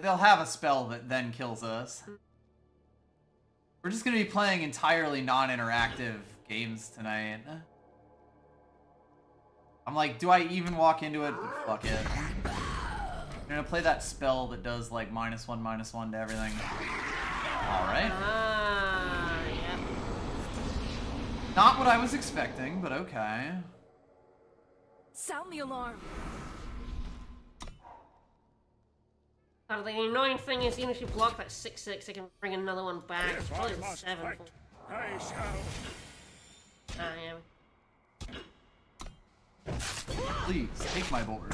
They'll have a spell that then kills us. We're just gonna be playing entirely non-interactive games tonight. I'm like, do I even walk into it? But fuck it. I'm gonna play that spell that does like -1/-1 to everything. Alright. Yeah. Not what I was expecting, but okay. Sound the alarm. The annoying thing is, even if you block that 6/6, it can bring another one back. It's probably I the must 7. fight. I shall. Yeah. Please, take my board.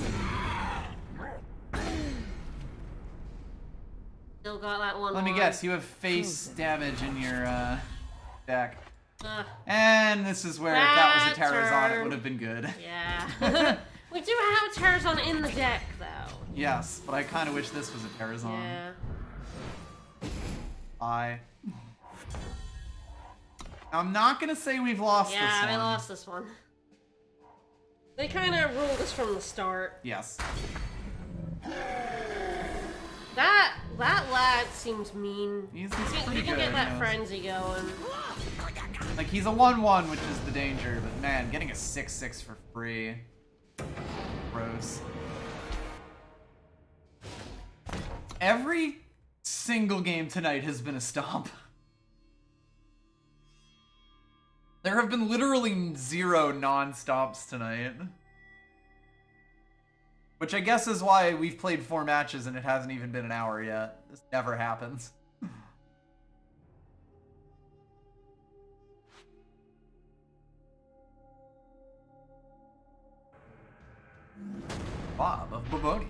Still got that one. Let me guess, you have face damage in your deck. And this is where, if that was a Terrazon, it turn. would have been good. Yeah. We do have a Terrazon in the deck, though. Yes, but I kind of wish this was a Terrazon. Yeah. I'm not gonna say we've lost this one. Yeah, they lost this one. They kind of ruled us from the start. Yes. That lad seems mean. He's He pretty can good. get that yes. frenzy going. Like, he's a 1/1, which is the danger, but man, getting a 6/6 for free. Gross. Every single game tonight has been a stomp. There have been literally 0 non-stomps tonight. Which I guess is why we've played 4 matches and it hasn't even been an hour yet. This never happens. Bob of Babonia.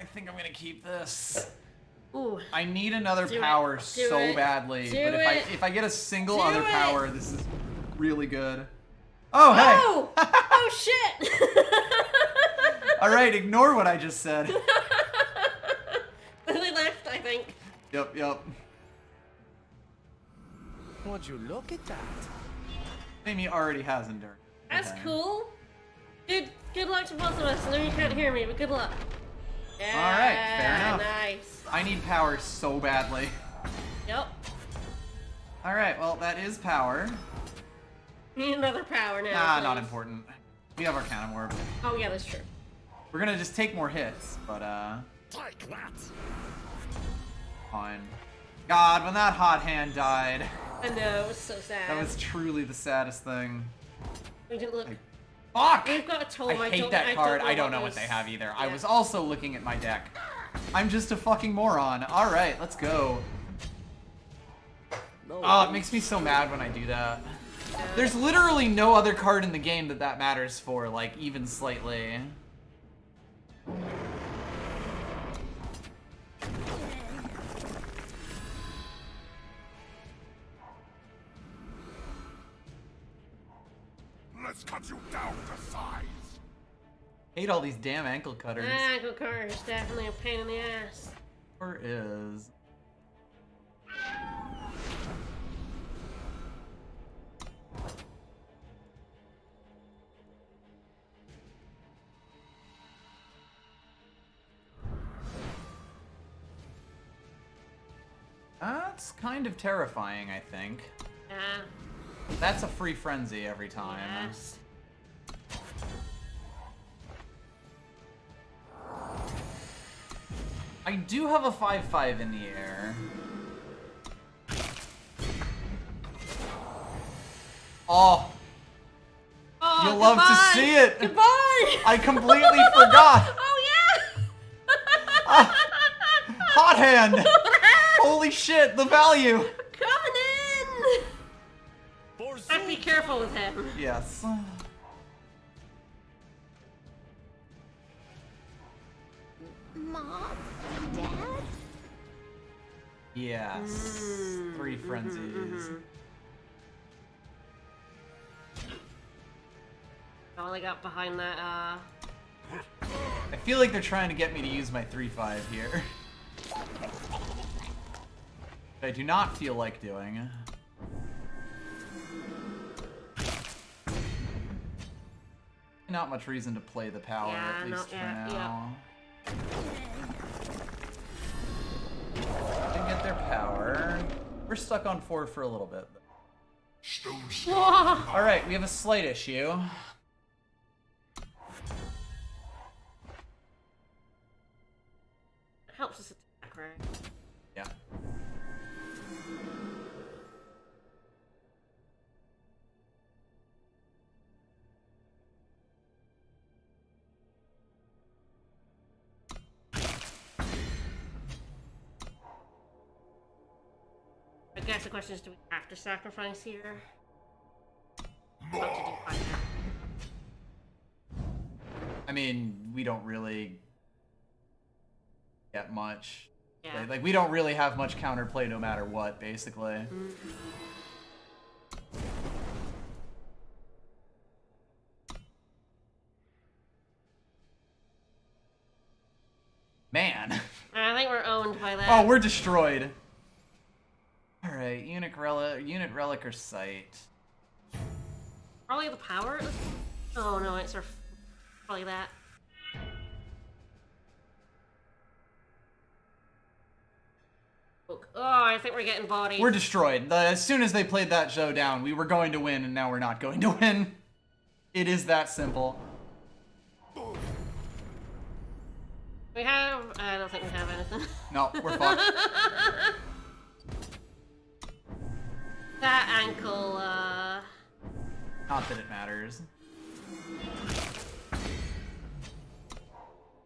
I think I'm gonna keep this. Ooh. I need another Do power it. Do so it. badly, Do but it. if I get a single Do other it. power, this is really good. Oh hey! Oh! Oh shit! All right, ignore what I just said. Lily left, I think. Yep. Would you look at that? Amy already has endurance. That's Okay. cool. Good luck to both of us. I know you can't hear me, but good luck. Yeah, All right, fair enough. Nice. I need power so badly. Yep. All right, well that is power. Need another power now. Ah, not please. important. We have our cannon warp. Oh yeah, that's true. We're gonna just take more hits, but Take that! fine. God, when that hot hand died, I know, it was so sad. that was truly the saddest thing. We didn't look. Fuck! We've got a tome. I hate that card. I don't know what was- they have either. I Yeah. was also looking at my deck. I'm just a fucking moron. All right, let's go. Oh, it makes me so mad when I do that. There's literally no other card in the game that matters for, like, even slightly. Let's cut you down to size! Hate all these damn ankle cutters. Ankle card is definitely a pain in the ass. Or is. That's kind of terrifying, I think. Yeah. That's a free frenzy every time. Yes. I do have a 5/5 in the air. Oh, Oh, you'll love to goodbye. see it. Goodbye. I completely forgot. Oh yeah. Hot hand. Holy shit, the value. Coming in. Have to be careful with him. Yes. Mom? Dad? Yes. 3 frenzies. All I got behind that, I feel like they're trying to get me to use my 3/5 here. I do not feel like doing. Not much reason to play the power, Yeah, at least not for yet, now. They get their power. We're stuck on 4 for a little bit. Stone Alright, we have a slight issue. helps us attack, right? Yeah. I guess the question is, do we have to sacrifice here? Not to do fight now. I mean, we don't really get much. Yeah. Like, we don't really have much counterplay no matter what, basically. Man. I think we're owned by that. Oh, we're destroyed. Alright, unit relic or sight. Probably the power. Oh no, it's our probably that. Oh, I think we're getting bodied. We're destroyed. As soon as they played that show down, we were going to win, and now we're not going to win. It is that simple. We have. I don't think we have anything. No, we're fucked. That ankle. Not that it matters.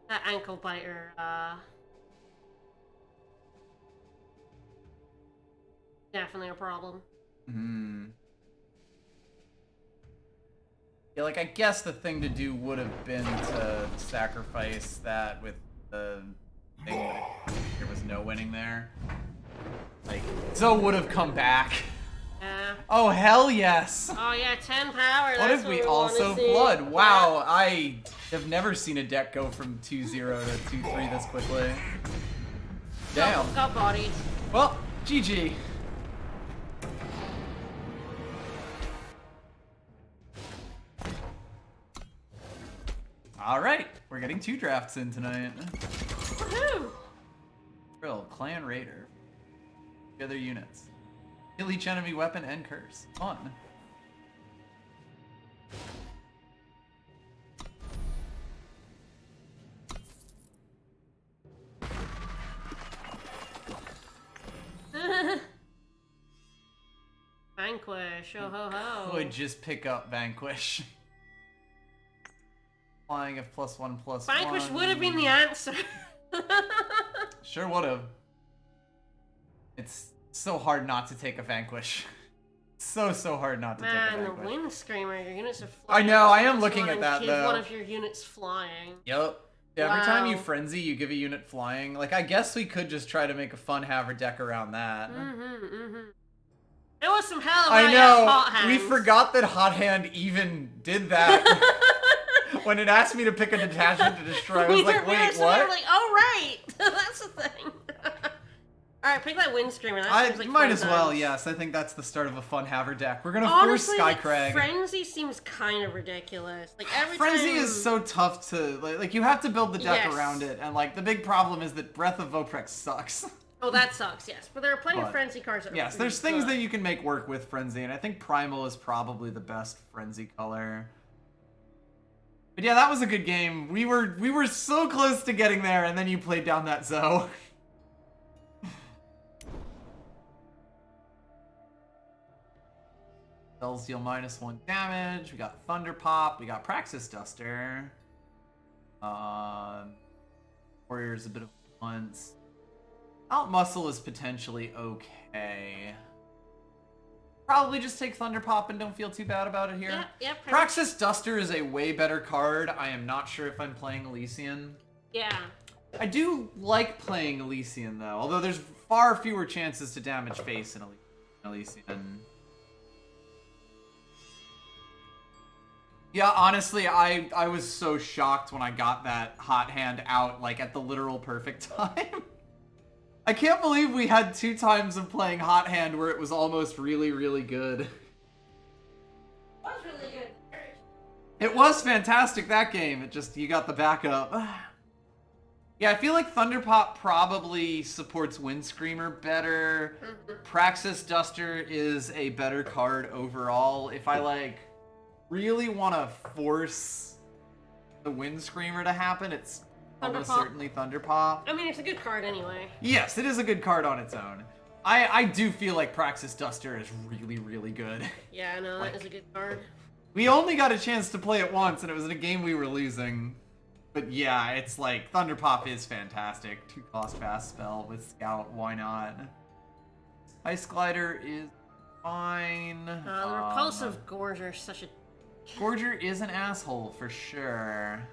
That ankle biter. Definitely a problem. Yeah, like, I guess the thing to do would have been to sacrifice that with the thing, but there was no winning there. Like, Zoe would have come back. Yeah. Oh, hell yes! Oh yeah, 10 power. What That's if we wanna also see. flood? Wow, I have never seen a deck go from 2-0 to 2-3 this quickly. Damn. Got bodied. Well, GG. Alright, we're getting 2 drafts in tonight. Woohoo! Drill, Clan Raider. The other units. Kill each enemy weapon and curse. Fun. Vanquish, oh ho ho. Would just pick up Vanquish. Flying of +1/+1. Vanquish would have been the answer. Sure would have. It's so hard not to take a Vanquish. So hard not to take a Man, the Vanquish. Wind Screamer, your units are I flying. know, I am Just looking wanna at that, give though. one of your units flying. Yep. Yeah, every time you Wow. frenzy, you give a unit flying. Like, I guess we could just try to make a fun Haver deck around that. It was some hell of a I know. hot hands. We forgot that Hot Hand even did that. When it asked me to pick a detachment to destroy, I was like, wait, We were what? like, oh right, that's the thing. All right, pick that Wind Screamer. That I seems like might fun as well, times. yes. I think that's the start of a fun Haver deck. We're gonna Honestly, force like, Skycrag. Frenzy seems kind of ridiculous. Like every Frenzy time... is so tough to like. You have to build the deck Yes. around it, and like the big problem is that Breath of Voprex sucks. Oh, that sucks. Yes, but there are plenty of But, Frenzy cards. That are Yes, pretty there's things good. that you can make work with Frenzy, and I think Primal is probably the best Frenzy color. But yeah, that was a good game. We were so close to getting there, and then you played down that Zoe. Spells deal -1 damage. We got Thunder Pop. We got Praxis Duster. Warrior's a bit of once. Out Muscle is potentially okay. Probably just take Thunder Pop and don't feel too bad about it here. Yep. Praxis Duster is a way better card. I am not sure if I'm playing Elysian. Yeah. I do like playing Elysian though, although there's far fewer chances to damage face in Elysian. Yeah, honestly, I was so shocked when I got that Hot Hand out, like, at the literal perfect time. I can't believe we had 2 times of playing Hot Hand where it was almost really, really good. That was really good. It was fantastic, that game. It just, you got the backup. Yeah, I feel like Thunderpop probably supports Wind Screamer better. Praxis Duster is a better card overall. If I, like, really want to force the Wind Screamer to happen, it's almost Thunderpop. certainly Thunderpop. I mean, it's a good card anyway. Yes, it is a good card on its own. I do feel like Praxis Duster is really, really good. Yeah, I know, Like- that is a good card. We only got a chance to play it once, and it was in a game we were losing. But yeah, it's like, Thunderpop is fantastic. 2-cost fast spell with Scout, why not? Ice Glider is fine. The Repulsive Gorger is such a... Gorger is an asshole, for sure.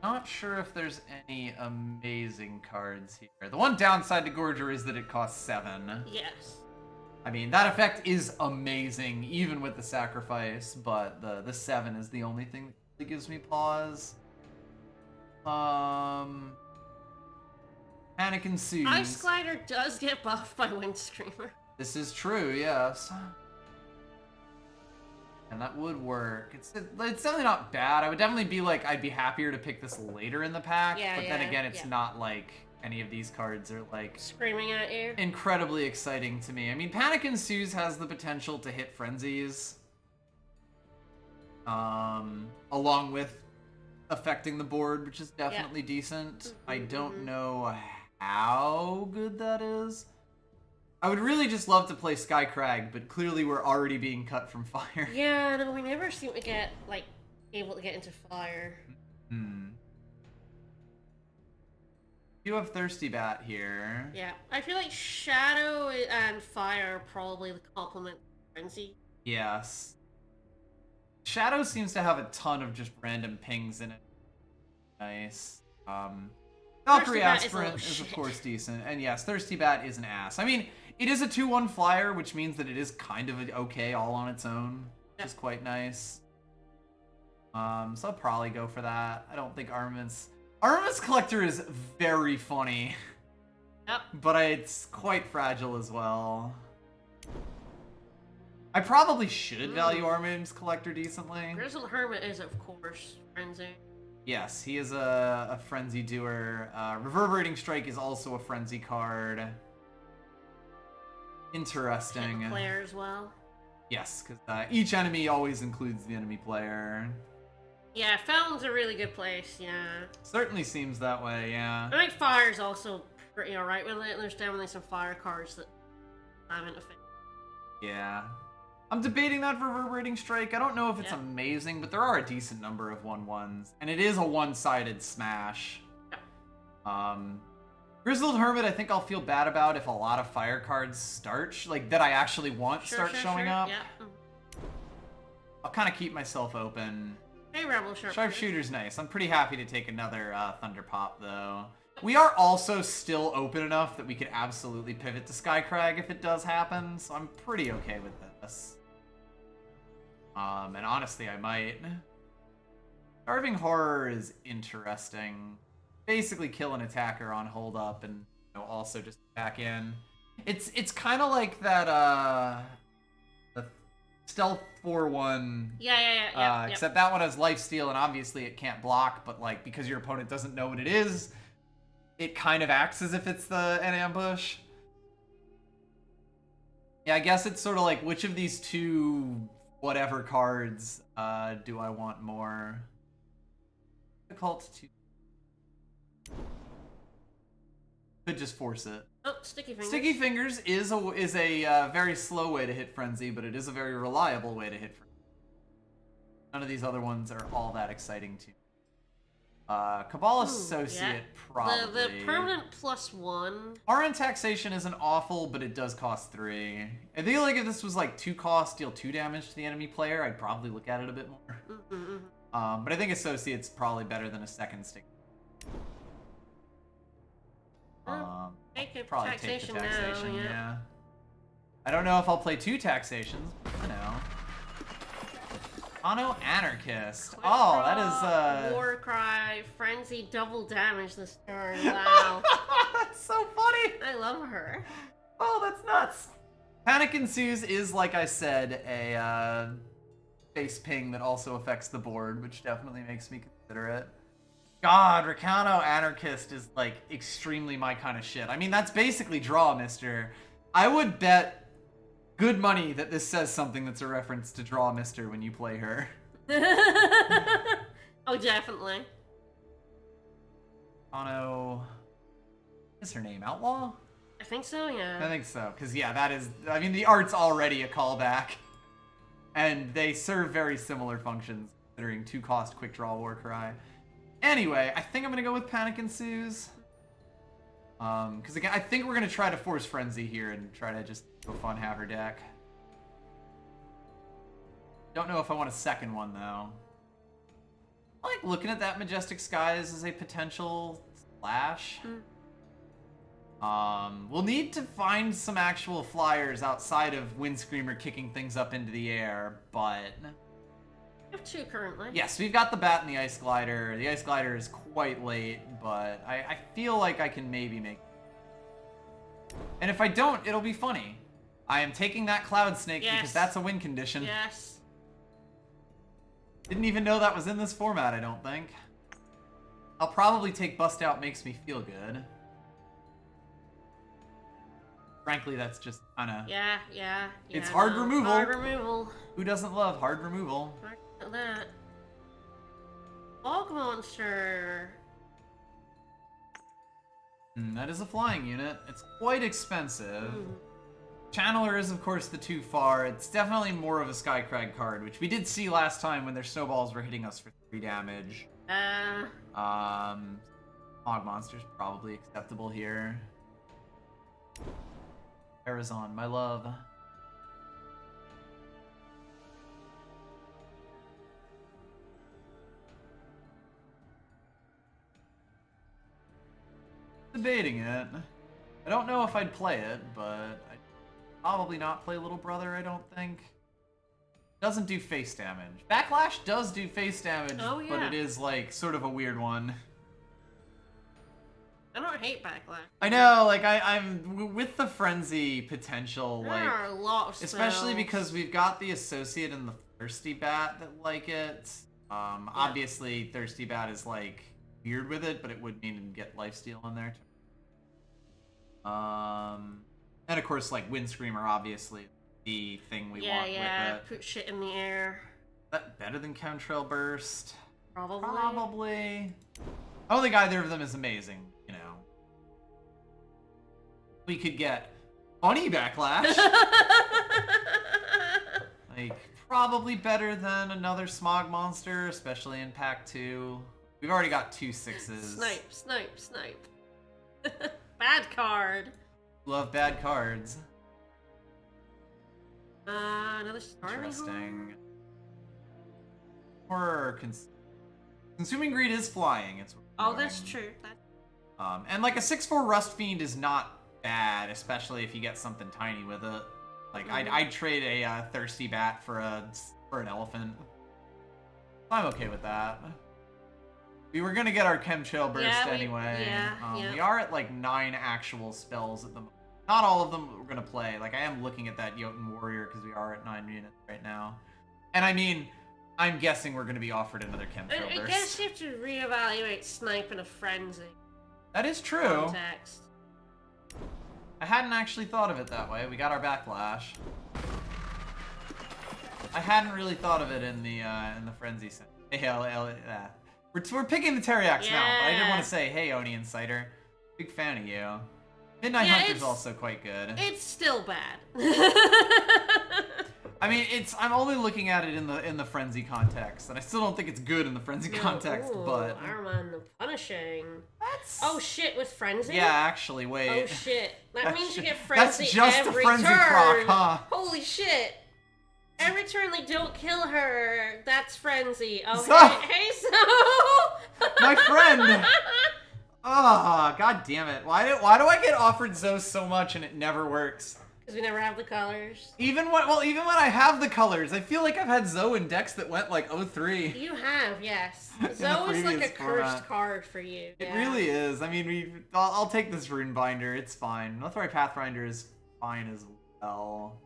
Not sure if there's any amazing cards here. The one downside to Gorger is that it costs 7. Yes. I mean, that effect is amazing, even with the sacrifice, but the 7 is the only thing that gives me pause. Panic ensues. Ice Glider does get buffed by Wind Screamer. This is true, yes. And that would work. It's definitely not bad. I would definitely be like, I'd be happier to pick this later in the pack. Yeah, but then yeah, again, it's yeah. not like any of these cards are like Screaming at you. incredibly exciting to me. I mean, Panic Ensues has the potential to hit frenzies. Along with affecting the board, which is definitely decent. I don't know how good that is. I would really just love to play Skycrag, but clearly we're already being cut from fire. Yeah, no, we never seem to get, like, able to get into fire. You have Thirsty Bat here. Yeah, I feel like Shadow and Fire are probably the complement to Frenzy. Yes. Shadow seems to have a ton of just random pings in it. Nice. Valkyrie Thirsty Bat is a Aspirant little is of shit. course decent. And yes, Thirsty Bat is an ass. I mean, it is a 2-1 flyer, which means that it is kind of okay all on its own, which is quite nice. So I'll probably go for that. I don't think Armaments Collector is very funny. Yep. But it's quite fragile as well. I probably should value Armaments Collector decently. Grizzled Hermit is, of course, Frenzy. Yes, he is a Frenzy Doer. Reverberating Strike is also a Frenzy card. Interesting. Hit the player as well. Yes, because each enemy always includes the enemy player. Yeah, Fountain's a really good place, yeah. Certainly seems that way, yeah. I think Fire's also pretty alright with it. There's definitely some Fire cards that haven't affected. Yeah. I'm debating that for Reverberating Strike. I don't know if it's Yeah. amazing, but there are a decent number of 1/1s. And it is a one-sided smash. Yeah. Grizzled Hermit, I think I'll feel bad about if a lot of fire cards start, like, that I actually want Sure, start sure, showing sure. up. Yeah. I'll kind of keep myself open. Hey, Rebel Sharpshooter. Sharpshooter's nice. I'm pretty happy to take another Thunder Pop, though. We are also still open enough that we could absolutely pivot to Skycrag if it does happen, so I'm pretty okay with this. And honestly, I might. Starving Horror is interesting. Basically kill an attacker on hold up and also just back in. It's kind of like that the Stealth 4/1. Yeah. Except that one has lifesteal and obviously it can't block, but like because your opponent doesn't know what it is, it kind of acts as if it's an ambush. Yeah, I guess it's sort of like which of these two whatever cards do I want more? Difficult to. Could just force it. Oh, Sticky Fingers. Sticky Fingers is a very slow way to hit Frenzy, but it is a very reliable way to hit Frenzy. None of these other ones are all that exciting to me. Cabal Associate, probably. The permanent +1. RN Taxation isn't awful, but it does cost 3. I feel like if this was like 2 cost, deal 2 damage to the enemy player, I'd probably look at it a bit more. But I think Associate's probably better than a second stick. Take a Probably taxation take the taxation, now, yeah. I don't know if I'll play 2 taxations, but I know. Mono Anarchist. Quick Oh, Draw, that is War Cry, Frenzy, double damage this turn. Wow. That's so funny. I love her. Oh, that's nuts. Panic Ensues is, like I said, a base ping that also affects the board, which definitely makes me consider it. God, Rakano Anarchist is, like, extremely my kind of shit. I mean, that's basically Draw, mister. I would bet good money that this says something that's a reference to Draw, mister, when you play her. Oh, definitely. Rakano... Is her name Outlaw? I think so, yeah. I think so, because, yeah, that is... I mean, the art's already a callback. And they serve very similar functions, considering 2-cost Quick Draw War Cry. Anyway, I think I'm going to go with Panic Ensues. Because, again, I think we're going to try to force Frenzy here and try to just go fun have her deck. Don't know if I want a second one, though. I like looking at that Majestic Skies as a potential splash. We'll need to find some actual flyers outside of Windscreamer kicking things up into the air, but... We have 2 currently. Yes, we've got the Bat and the Ice Glider. The Ice Glider is quite late, but I feel like I can maybe make... And if I don't, it'll be funny. I am taking that Cloud Snake because that's a win condition. Yes. Didn't even know that was in this format, I don't think. I'll probably take Bust Out Makes Me Feel Good. Frankly, that's just kind of... Yeah. It's hard removal. Hard removal. Who doesn't love hard removal? Hard to that. Fog Monster. That is a flying unit. It's quite expensive. Channeler is, of course, the too far. It's definitely more of a Skycrag card, which we did see last time when their snowballs were hitting us for 3 damage. Fog Monster's probably acceptable here. Arizon, my love. debating it. I don't know if I'd play it, but I'd probably not play Little Brother, I don't think. Doesn't do face damage. Backlash does do face damage, Oh, but yeah. it is, like, sort of a weird one. I don't hate Backlash. I know, like, I'm with the frenzy potential, There like, are a lot of especially spells. because we've got the Associate and the Thirsty Bat that like it. Obviously, Thirsty Bat is, like, weird with it, but it would mean to get lifesteal in there, too. And of course, like, Wind Screamer, obviously, the thing we want with it. Put shit in the air. Is that better than Chemtrail Burst? Probably. Probably. I don't think either of them is amazing, you know. We could get Funny Backlash. Like, probably better than another Smog Monster, especially in Pack 2. We've already got 2 6s. Snipe, snipe, snipe. Bad card. Love bad cards. Another starving Interesting. Horror. Consuming Greed is flying. It's Oh, that's true. and like a 6/4 Rust Fiend is not bad, especially if you get something tiny with it. Like I'd trade a Thirsty Bat for an elephant. I'm okay with that. We were gonna get our Chemtrail Burst anyway. We are at like 9 actual spells at the moment. Not all of them we're gonna play. Like I am looking at that Jotun Warrior because we are at 9 units right now. And I mean, I'm guessing we're gonna be offered another Chemtrail I Burst. guess you have to reevaluate Snipe in a Frenzy That is true. context. I hadn't actually thought of it that way. We got our Backlash. I hadn't really thought of it in the frenzy sense. We're picking the Teriax now, but I did want to say, hey, Oni Insider, big fan of you. Midnight Hunter's also quite good. It's still bad. I mean, I'm only looking at it in the frenzy context, and I still don't think it's good in the frenzy context. Ooh, But Arman punishing. that's Oh shit, with frenzy? yeah, actually, wait. Oh shit, that That's means you ju- get frenzy that's just a every frenzy turn. proc, huh? Holy shit! Every turn they don't kill her, that's frenzy. Oh, So- hey, so My friend. Ah, god damn it! Why do I get offered Zoe so much and it never works? Because we never have the colors. Even when I have the colors, I feel like I've had Zoe in decks that went like 0-3. You have, yes. In the Zoe is like a previous cursed format. card for you. It yeah. really is. I mean, I'll take this Rune Binder. It's fine. Northway Pathfinder is fine as well.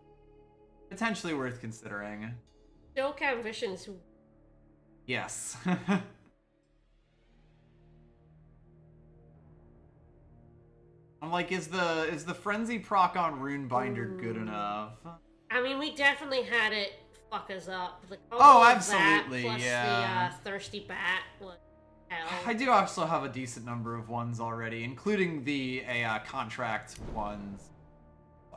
Potentially worth considering. Dokkan Visions. Yes. I'm like, is the Frenzy proc on Rune Binder good enough? I mean, we definitely had it fuck us up. The combo Oh, of absolutely, that plus yeah. the Thirsty Bat was hell. I do also have a decent number of ones already, including the contract ones.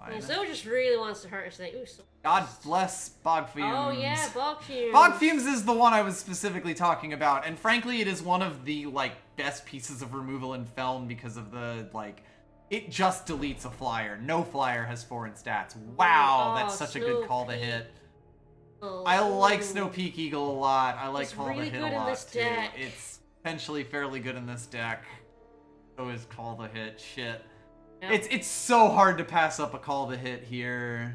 I mean, Zoe just really wants to hurt us. Like, ooh, so God bless Bog Fumes. Oh yeah, Bog Fumes. Bog Fumes is the one I was specifically talking about, and frankly, it is one of the like best pieces of removal in Feln because of the like. It just deletes a flyer. No flyer has foreign stats. Wow, Oh, that's such a good call to Snow hit. Oh, I like ooh. Snow Peak Eagle a lot. I like It's Call really the Hit good a in lot this too. deck. It's potentially fairly good in this deck. So is Call the Hit. Shit. Yep. It's so hard to pass up a Call the Hit here.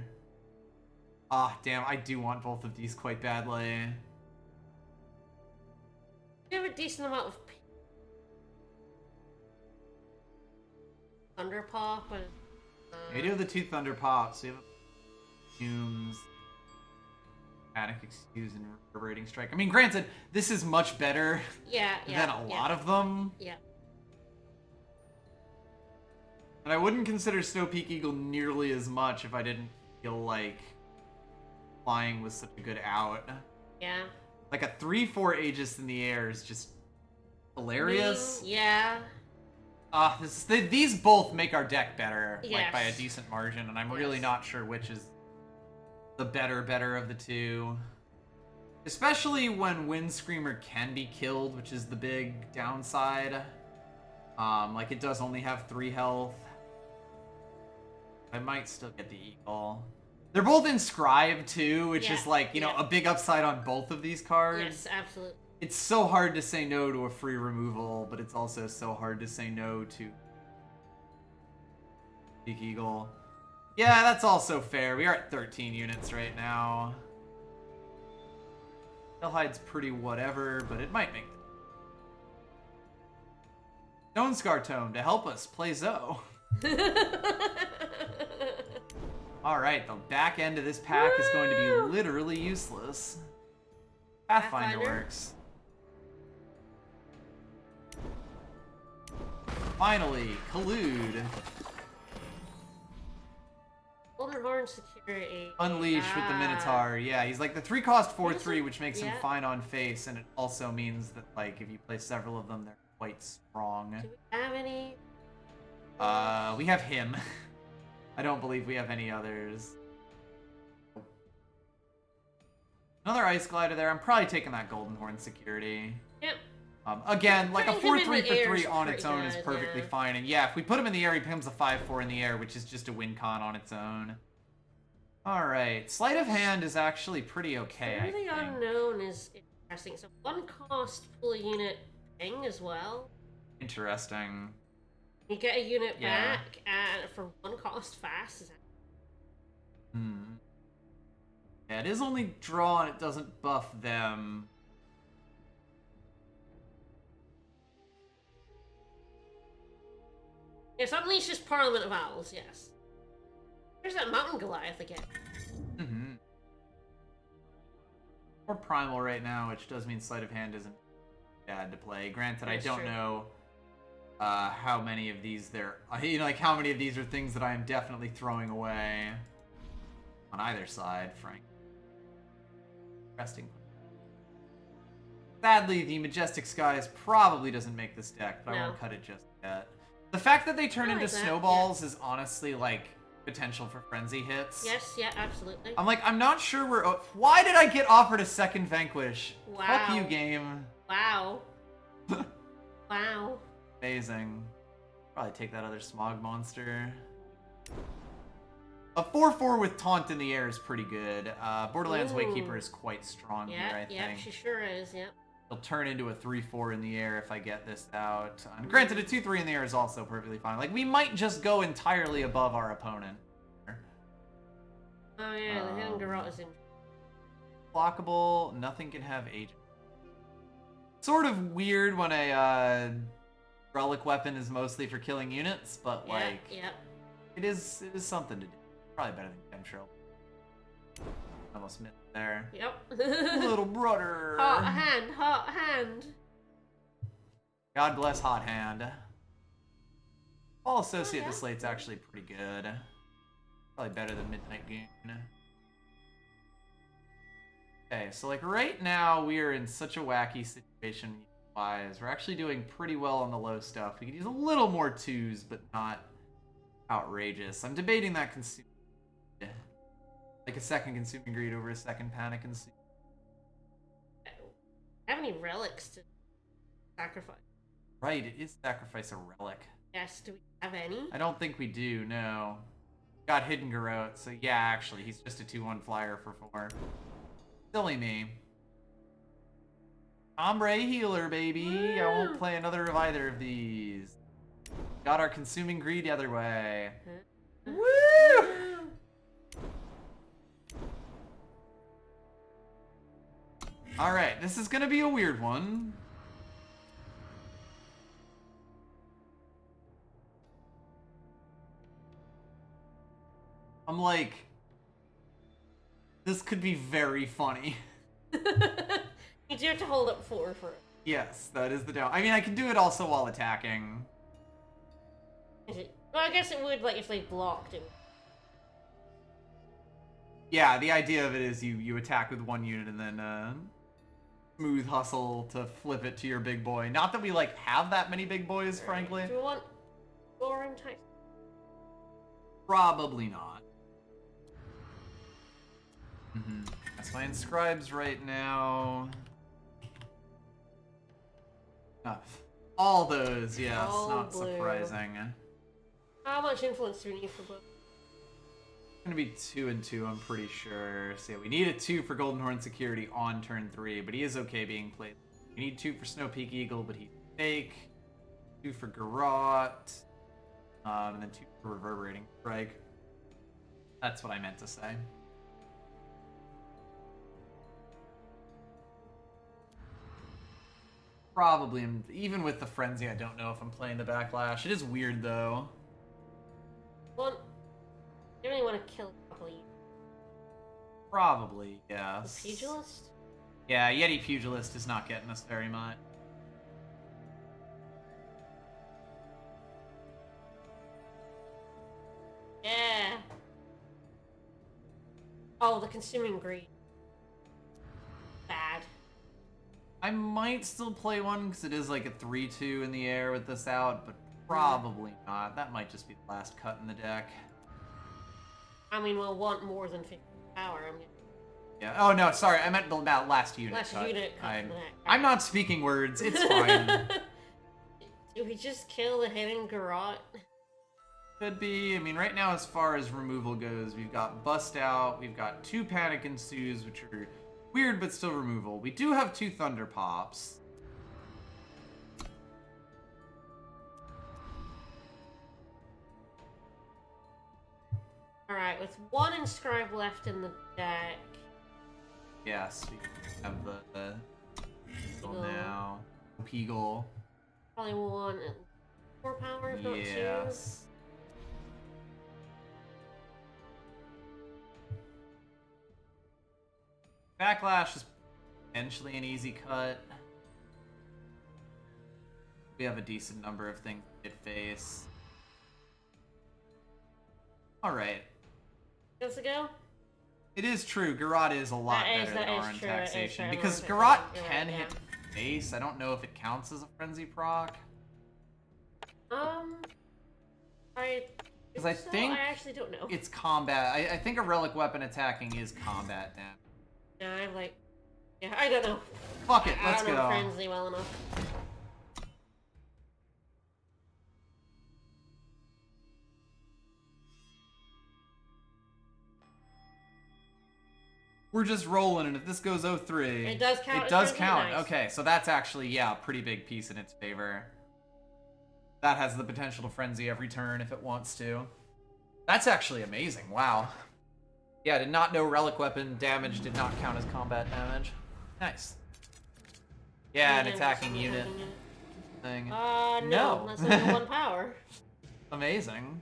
Ah, damn, I do want both of these quite badly. You have a decent amount of Thunderpaw, but We do have the 2 Thunder Pops. We have Fumes, Panic Excuse, and Reverberating Strike. I mean, granted, this is much better than a lot of them. Yeah. And I wouldn't consider Snow Peak Eagle nearly as much if I didn't feel like flying was such a good out. Yeah. Like a 3/4 Aegis in the air is just hilarious. Yeah. These both make our deck better, like Yes. by a decent margin, and I'm really not sure which is the better of the two. Especially when Wind Screamer can be killed, which is the big downside. Like it does only have 3 health. I might still get the Eagle. They're both inscribed too, which is like, you know, a big upside on both of these cards. Yes, absolutely. It's so hard to say no to a free removal, but it's also so hard to say no to Peak Eagle. Yeah, that's also fair. We are at 13 units right now. Hellhide's pretty whatever, but it might make... Stone Scar Tome to help us play Zoe. Alright, the back end of this pack is going to be literally useless. Pathfinder works. Finally, Collude. Golden Horn Security. Unleash with the Minotaur. Yeah, he's like the 3-cost 4/3, which makes him fine on face, and it also means that, like, if you play several of them, they're quite strong. Do we have any? We have him. I don't believe we have any others. Another Ice Glider there. I'm probably taking that Golden Horn Security. Yep. Again, like a Putting him in 4/3 the air for 3 is on its pretty own is good, perfectly yeah. fine. And yeah, if we put him in the air, he becomes a 5/4 in the air, which is just a win con on its own. Alright, Sleight of Hand is actually pretty okay, I Really think. Unknown is interesting. So 1-cost pull a unit ping as well. Interesting. You get a unit Yeah. back and for 1-cost fast. Is that... Yeah, it is only draw and it doesn't buff them. Yes, Unleashes Parliament of Owls, yes. There's that Mountain Goliath again. Or Primal right now, which does mean Sleight of Hand isn't bad to play. Granted, That's I don't true. know how many of these there... You know, like, how many of these are things that I am definitely throwing away on either side, Frank. Interesting. Sadly, the Majestic Skies probably doesn't make this deck, but I No. won't cut it just yet. The fact that they turn I into like that, snowballs is honestly, like, potential for frenzy hits. Yes, yeah, absolutely. I'm like, I'm not sure we're... Why did I get offered a second Vanquish? Wow. Fuck you, game. Wow. Wow. Amazing. Probably take that other smog monster. A 4/4 with Taunt in the air is pretty good. Borderlands Ooh. Wakekeeper is quite strong Yeah, here, I yeah, think. she sure is, yep. It'll turn into a 3/4 in the air if I get this out. And granted, a 2/3 in the air is also perfectly fine. Like, we might just go entirely above our opponent. Oh yeah, the Hidden Garrote is in. Blockable, nothing can have agent. Sort of weird when a relic weapon is mostly for killing units, but like Yep. it is something to do. Probably better than Chemtrail. Almost missed there. Yep. Little brother. Hot hand, hot hand. God bless Hot Hand. All Associate yeah. the slate's actually pretty good. Probably better than Midnight Goon. Okay, so like right now we are in such a wacky situation wise. We're actually doing pretty well on the low stuff. We could use a little more 2s, but not outrageous. I'm debating that like a second Consuming Greed over a second Panic Consume. Have any relics to sacrifice? Right, it is sacrifice a relic. Yes, do we have any? I don't think we do, no. Got Hidden Garrote, so yeah, actually, he's just a 2/1 flyer for 4. Silly me. Ombre Healer, baby. Woo! I won't play another of either of these. Got our Consuming Greed the other way. Woo! Alright, this is gonna be a weird one. I'm like, this could be very funny. You do have to hold up 4 for it. Yes, that is the down. I mean, I can do it also while attacking. Is it? Well, I guess it would, like, if they blocked it. Yeah, the idea of it is you attack with 1 unit and then smooth hustle to flip it to your big boy. Not that we like have that many big boys, frankly. Do we want Goran type? Probably not. That's my inscribes right now. All those, yes, All not blue. surprising. How much influence do we need for both? It's gonna be 2 and 2, I'm pretty sure. So yeah, we need a 2 for Golden Horn Security on turn 3, but he is okay being played. We need 2 for Snow Peak Eagle, but he's fake. 2 for Garrote. And then 2 for reverberating strike. That's what I meant to say. Probably, even with the frenzy, I don't know if I'm playing the backlash. It is weird though. Well, you really want to kill a couple of you. Probably, The yes. pugilist? Yeah, Yeti Pugilist is not getting us very much. Yeah. Oh, the consuming greed. Bad. I might still play one because it is like a 3-2 in the air with this out, but probably not. That might just be the last cut in the deck. I mean, we'll want more than 50 power. I'm gonna... Yeah. Oh no, sorry. I meant the last unit Last cut. unit cut in the deck. I'm not speaking words. It's fine. Do we just kill the hidden garrote? Could be. I mean, right now, as far as removal goes, we've got Bust Out, we've got 2 Panic Ensues, which are weird but still removal. We do have 2 Thunder Pops. Alright, with 1 inscribe left in the deck. Yes, we have the Peagle. now. Peagle. Probably want 4 power, if not 2. Yes. Backlash is potentially an easy cut. We have a decent number of things to face. Alright. Does it go? It is true, Garrote is a lot That is- better than that is Aura true, that is Taxation. true. Because I'm Garrote you're right, can yeah. hit face. I don't know if it counts as a frenzy proc. Because I think I actually don't know. it's combat. I think a relic weapon attacking is combat damage. Yeah, I'm like... Yeah, I don't know. Fuck it, I let's don't know go. Frenzy well enough. We're just rolling, and if this goes 0-3... It does count It as does frenzy? count. Nice. Okay, so that's actually, yeah, a pretty big piece in its favor. That has the potential to frenzy every turn if it wants to. That's actually amazing. Wow. Yeah, I did not know relic weapon damage did not count as combat damage. Nice. Yeah, an attacking unit thing. No. No. That's only 1 power. Amazing.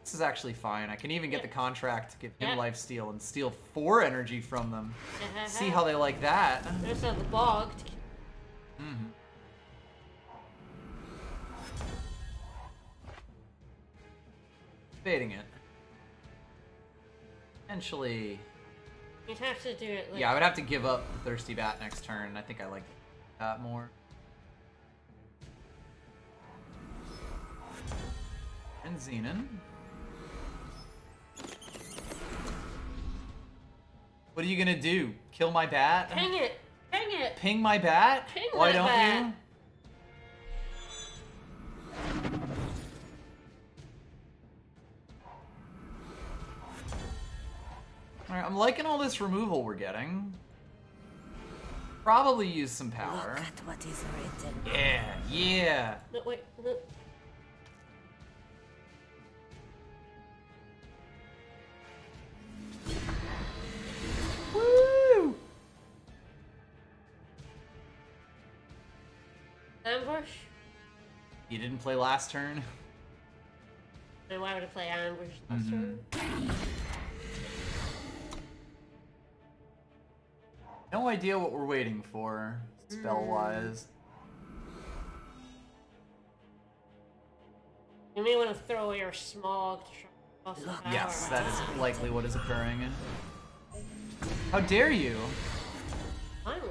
This is actually fine. I can even get the contract to give him Yeah. lifesteal and steal 4 energy from them. See how they like that. There's the bog. Mm-hmm. Baiting it. Potentially... You'd have to do it like... Yeah, I would have to give up the Thirsty Bat next turn. I think I like that more. And Xenon. What are you gonna do? Kill my bat? Ping it! Ping it! Ping my bat? Ping Why that don't bat. you? Alright, I'm liking all this removal we're getting. Probably use some power. Look at what is written. Yeah, yeah. No, wait. No. Woo! Ambush? You didn't play last turn? And why would I play ambush last turn? No idea what we're waiting for, spell-wise. You may want to throw away your smog to try to bust the power. Yes, that is likely what is occurring. How dare you? Finally.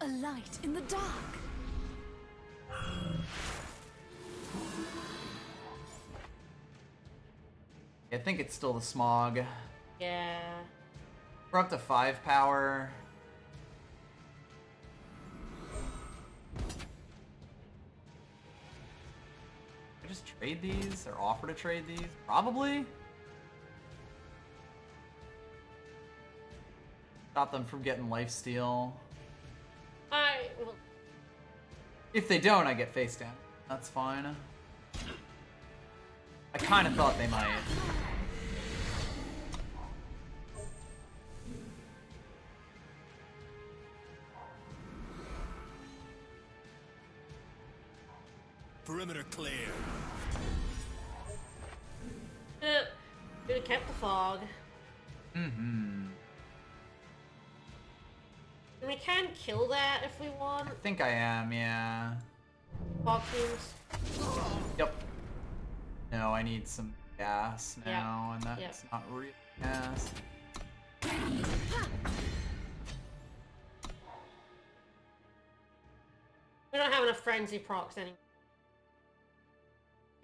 A light in the dark. I think it's still the smog. Yeah. We're up to 5 power. I just trade these or offer to trade these? Probably. Stop them from getting lifesteal. Well, If they don't, I get face down. That's fine. I kind of thought they might. Perimeter clear. Could have kept the fog. Mm-hmm. We can kill that if we want. I think I am, yeah. Fog fumes. Yep. No, I need some gas now, and that's Yep. not real gas. We don't have enough frenzy procs anymore.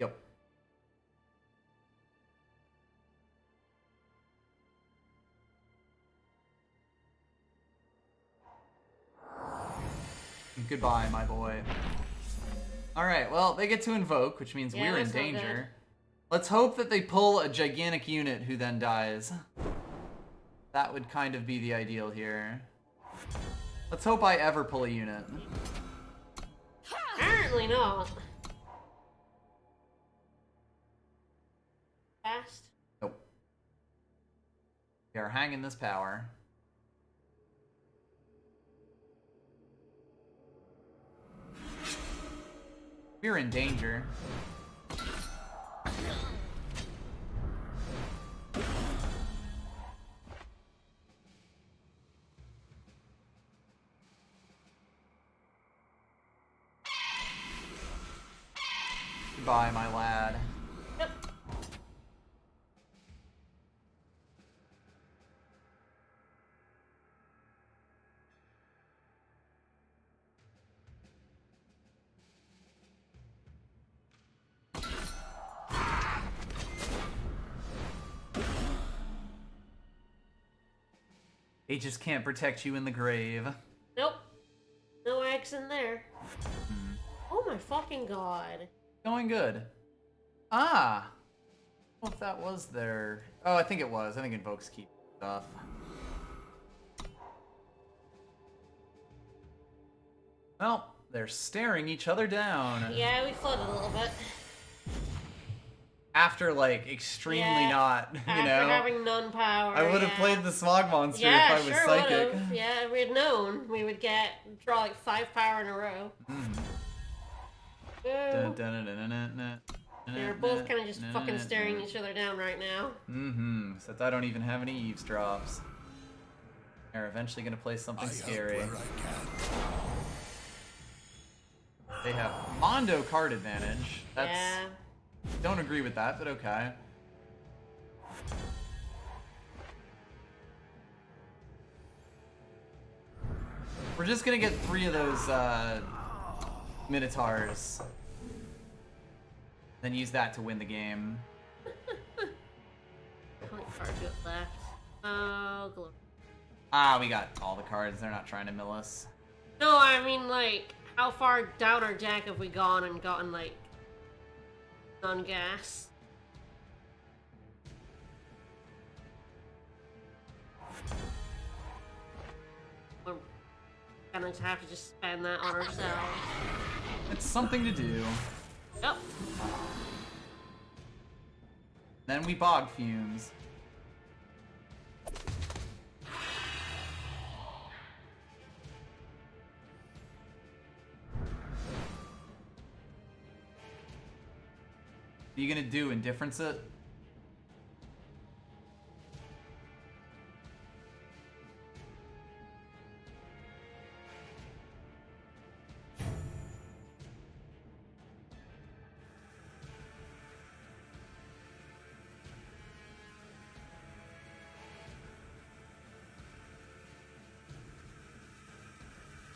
Yep. Goodbye, my boy. Alright, well, they get to invoke, which means Yeah, we're in that's not good. danger. Let's hope that they pull a gigantic unit who then dies. That would kind of be the ideal here. Let's hope I ever pull a unit. Apparently not. Fast. Nope. We are hanging this power. We're in danger. Goodbye, my lad. Yep. They just can't protect you in the grave. Nope. No eggs in there. Oh my fucking god. Going good. Ah! I don't know if that was their... Oh, I think it was. I think Invokes keep stuff. Well, they're staring each other down. Yeah, we flooded a little bit. After, like, extremely Yeah, not, you After know? having none power. I would have yeah. played the Smog Monster Yeah, if I was sure psychic. would've. Yeah, if we had known, we would draw like 5 power in a row. Dun, Ooh. dun, dun, dun, dun, dun, They're dun, both dun, kind of just dun, fucking dun, staring dun. each other down right now. Except I don't even have any eavesdrops. They're eventually gonna play something scary. Where I can. They have Mondo card advantage. That's Yeah. Don't agree with that, but okay. We're just gonna get 3 of those Minotaurs. Then use that to win the game. How many cards you have left? Oh, glory. Ah, we got all the cards. They're not trying to mill us. No, I mean, like, how far down our deck have we gone and gotten, like, non-gas? We're gonna have to just spend that on ourselves. It's something to do. Yep. Then we bog fumes. What are you gonna do? Indifference it?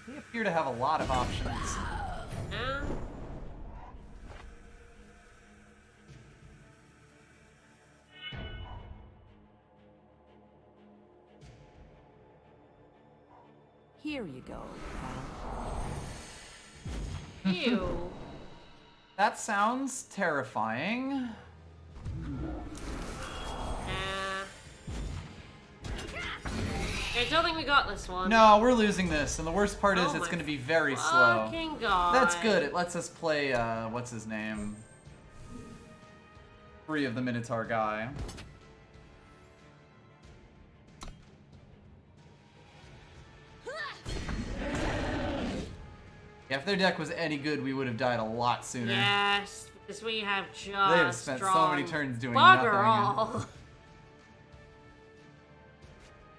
They appear to have a lot of options. Yeah. Here you go, pal. Ew. That sounds terrifying. I don't think we got this one. No, we're losing this, and the worst part is Oh it's my going to be very slow. Fucking god. That's good. It lets us play, what's his name? Free of the Minotaur guy. Yeah, if their deck was any good, we would have died a lot sooner. Yes, because we have just They have spent so many turns doing bugger nothing. all.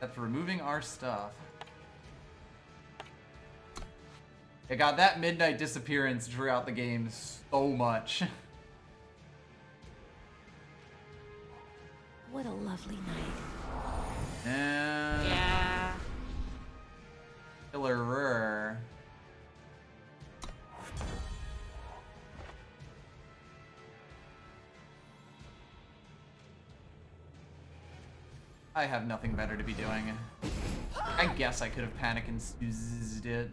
That's removing our stuff. Yeah, God, that midnight disappearance drew out the game so much. What a lovely night. And Yeah. Killer. I have nothing better to be doing. I guess I could have panic and snoozed it.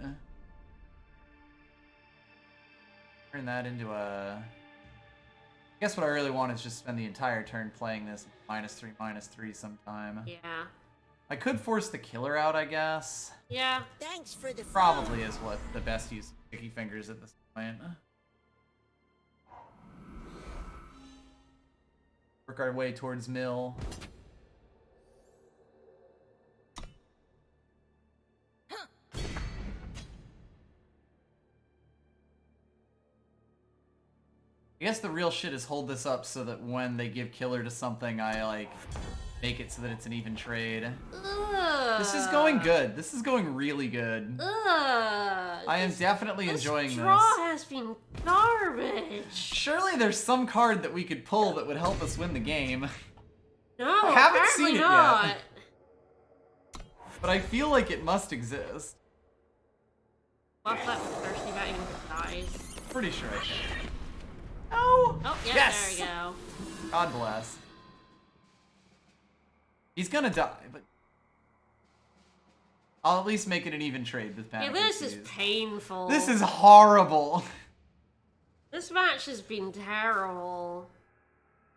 Turn that into a... I guess what I really want is just spend the entire turn playing this -3/-3 sometime. Yeah. I could force the killer out, I guess. Yeah. Thanks for the Probably is what the best use of sticky fingers at this point. Work our way towards mill. I guess the real shit is hold this up so that when they give killer to something, I like make it so that it's an even trade. Ugh. This is going good. This is going really good. Ugh. I am definitely enjoying this this. draw has been garbage. Surely there's some card that we could pull that would help us win the game. No, I haven't apparently seen it not. yet. But I feel like it must exist. Buff that with thirsty bat even if it dies. Pretty sure I can. Oh! Oh, yeah, Yes! there we go. God bless. He's gonna die, but I'll at least make it an even trade with Yeah, Panic. this is Confused. painful. This is horrible. This match has been terrible.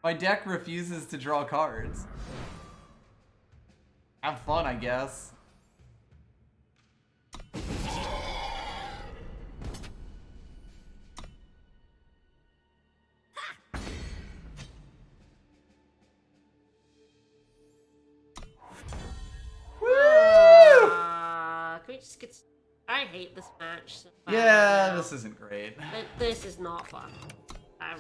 My deck refuses to draw cards. Have fun, I guess. Can we just get... I hate this match so bad Yeah, right now. this isn't great. This is not fun. I'm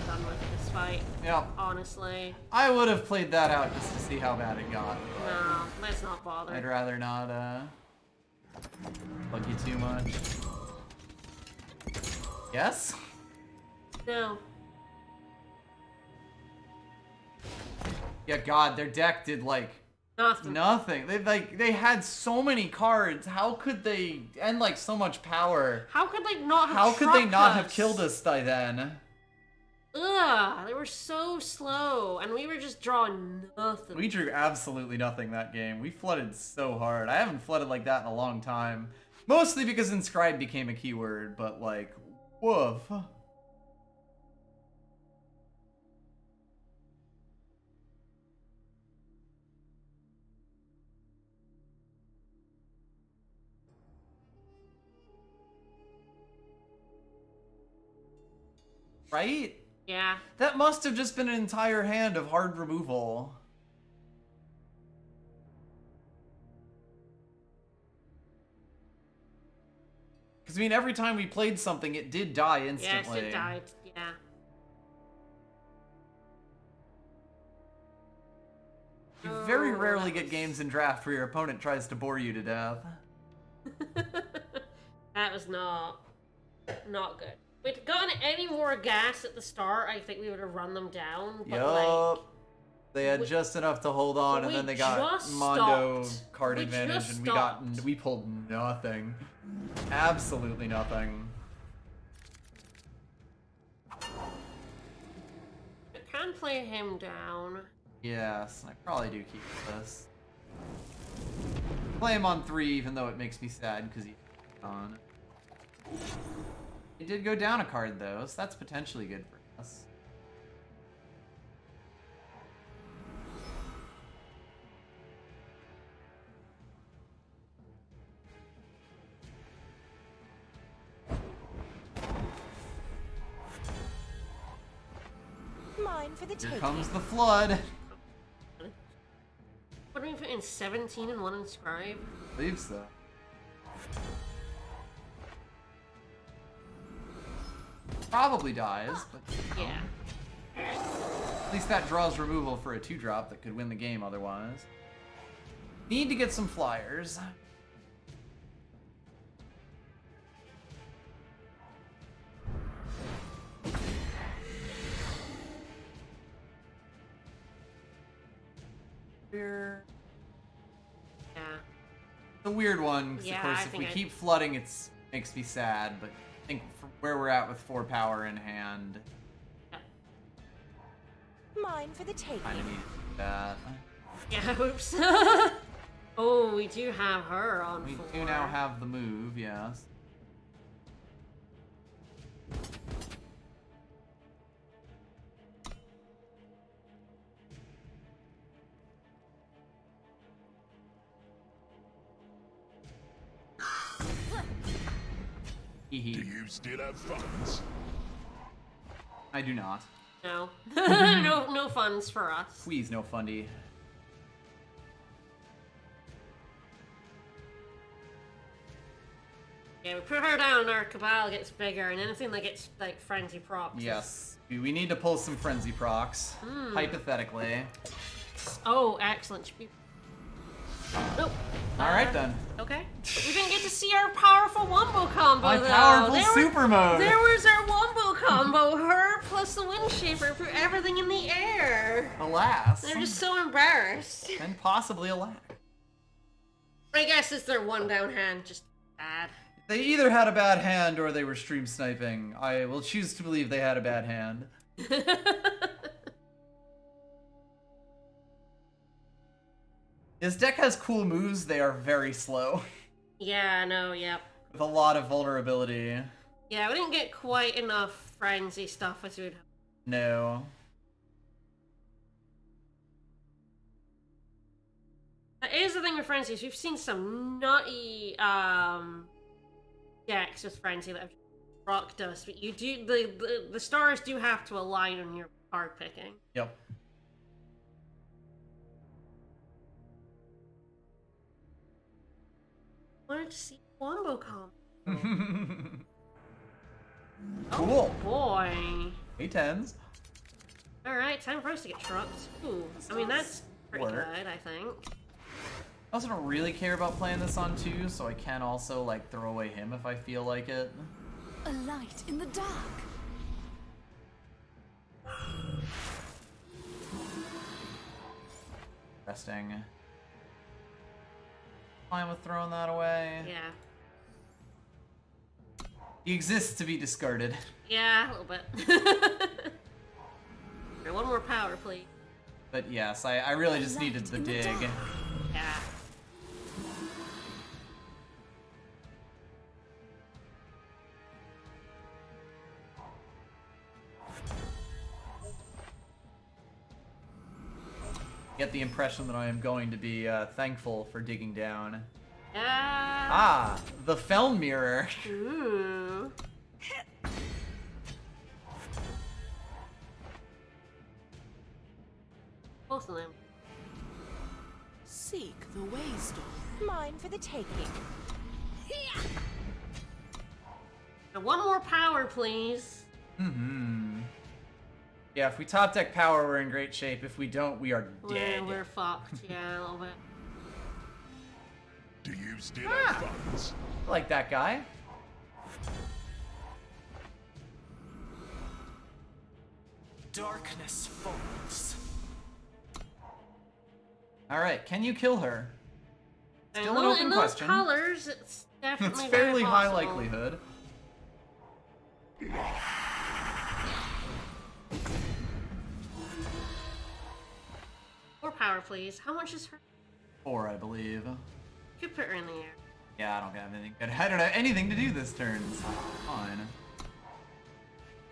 done with this fight, Yeah, honestly. I would have played that out just to see how bad it got. But No, let's not bother. I'd rather not, bug you too much. Yes? No. Yeah, God, their deck did, like, Nothing. nothing. They had so many cards. How could they... And, like, so much power. How could they not have How could they trucked not have us? killed us by then? Ugh, they were so slow, and we were just drawing nothing. We drew absolutely nothing that game. We flooded so hard. I haven't flooded like that in a long time. Mostly because inscribe became a keyword, but like, woof. Right? Yeah. That must have just been an entire hand of hard removal. Because, I mean, every time we played something, it did die instantly. Yes, it died. Yeah. You very Oh, rarely that get was- games in draft where your opponent tries to bore you to death. That was not good. If we'd gotten any more gas at the start, I think we would have run them down. But Yup. like, They had we- just enough to hold on, and we then they got just Mondo stopped. card We advantage, just and stopped. we pulled nothing. Absolutely nothing. I can play him down. Yes, I probably do keep this. Play him on 3, even though it makes me sad because he's on. He did go down a card though, so that's potentially good for us. Mine for the Here taking. comes the flood. What do we put in 17 and 1 inscribe? I believe so. Probably dies, but Yeah. at least that draws removal for a 2-drop that could win the game otherwise. Need to get some flyers. Here. Yeah. It's a weird one, because Yeah, of course I if we think keep flooding it makes me sad, but I think from where we're at with 4 power in hand, Mine for the taking. kinda need that. Yeah, oops. Oh, we do have her on We 4. do now have the move, yes. Do you still have funds? I do not. No. No funds for us. Please, no fundy. Yeah, we put her down and our cabal gets bigger, and anything that gets, like, frenzy procs. Yes. We need to pull some frenzy procs. Hypothetically. Oh, excellent. Should be... Nope. Alright then. Okay. We didn't get to see our powerful wombo combo, My though. powerful There super mode! There was our wombo combo. Her plus the wind shaper threw everything in the air. Alas. They're just so embarrassed. And possibly a lack. I guess it's their one down hand, just bad. They either had a bad hand or they were stream sniping. I will choose to believe they had a bad hand. This deck has cool moves, they are very slow. Yeah, no, yep. With a lot of vulnerability. Yeah, we didn't get quite enough frenzy stuff as we'd. No. That is the thing with frenzy, is we've seen some nutty decks with frenzy that have rocked us, but you do the stars do have to align on your card picking. Yep. Wanted to see wombo combo. Cool. Boy. A10s. Alright, time for us to get trucked. Ooh, I mean that's pretty Work. good, I think. I also don't really care about playing this on 2, so I can also like throw away him if I feel like it. A light in the dark. Interesting. Fine with throwing that away. Yeah. He exists to be discarded. Yeah, a little bit. Okay, one more power, please. But yes, I really just needed the dig. Yeah. Get the impression that I am going to be thankful for digging down. Yeah. Ah, the Feln Mirror. Ooh. Both of them. Seek the waystone. Mine for the taking. Now, one more power, please. Mm-hmm. Yeah, if we top deck power, we're in great shape. If we don't, we are dead. We're fucked. Yeah, a little bit. Do you still have funds? I like that guy. Darkness falls. Alright, can you kill her? Still an in open those question. colors, it's definitely It's very fairly high possible. likelihood. More power, please. How much is her? 4, I believe. Could put her in the air. Yeah, I don't have anything good. I don't have anything to do this turn. So fine.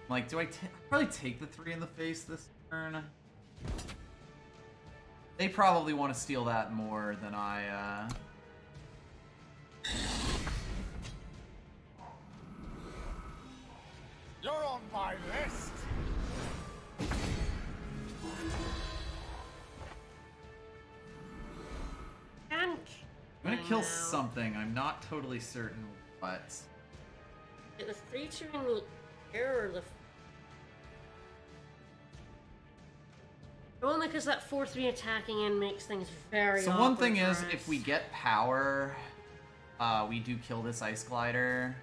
Like, do I probably take the 3 in the face this turn? They probably want to steal that more than I, You're on my list. I'm gonna kill now. something. I'm not totally certain what. Is it the 3-2 in the air or the... Only because that 4-3 attacking in makes things very So awkward one thing for is, us. if we get power, we do kill this ice glider.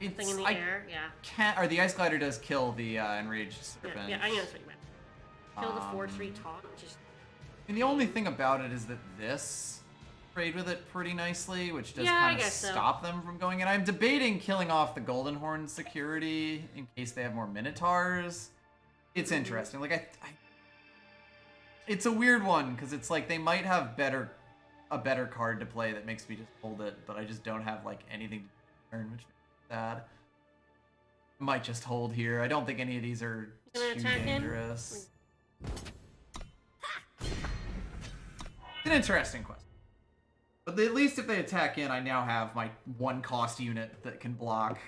It's, Thing in the air, yeah. Can't, or the ice glider does kill the enraged serpent. Yeah, I know what you're about. Kill the 4-3 taunt, which is... And the only thing about it is that this trade with it pretty nicely, which does Yeah, I kind of guess so. stop them from going in. I'm debating killing off the Golden Horn security in case they have more Minotaurs. It's interesting. Like it's a weird one because it's like they might have a better card to play that makes me just hold it, but I just don't have like anything to turn, which makes me sad. Might just hold here. I don't think any of these are Gonna too attack in? dangerous. It's an interesting question. But at least if they attack in, I now have my 1-cost unit that can block.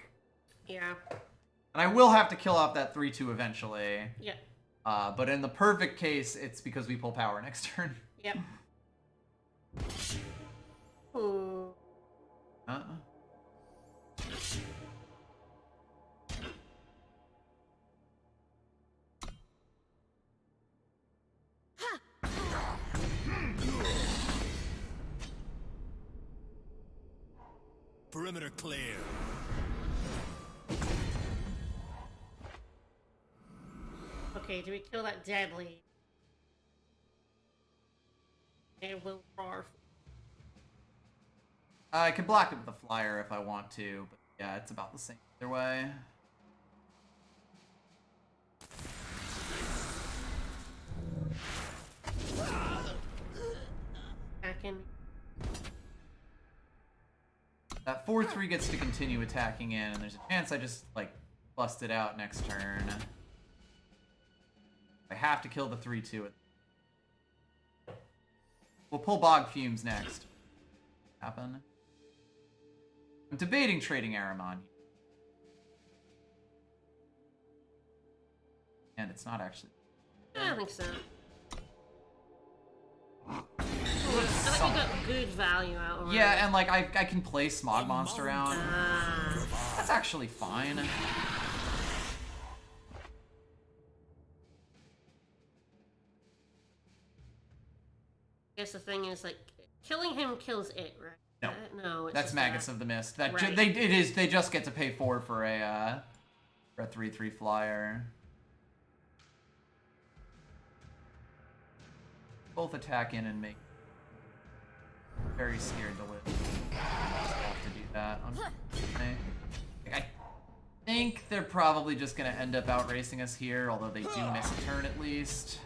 Yeah. And I will have to kill off that 3-2 eventually. Yeah. But in the perfect case, it's because we pull power next turn. Yep. Ooh. Perimeter clear. Okay, do we kill that deadly? It will roar. I can block it with the flyer if I want to, but yeah, it's about the same either way. Back in. That 4-3 gets to continue attacking in, and there's a chance I just, like, bust it out next turn. I have to kill the 3-2. We'll pull Bog Fumes next. Happen. I'm debating trading Aramon. And it's not actually. I don't think so. I think we got good value out of it. Yeah, and like I can play Smog Monster out. That's actually fine. I guess the thing is, like, killing him kills it, right? No. No, it's That's just Magus that. of the Mist. That Right. they just get to pay 4 for a 3/3 flyer. Both attack in and make. Very scared to live. Have to do that. Unfortunately. I think they're probably just gonna end up outracing us here, although they do miss a turn at least.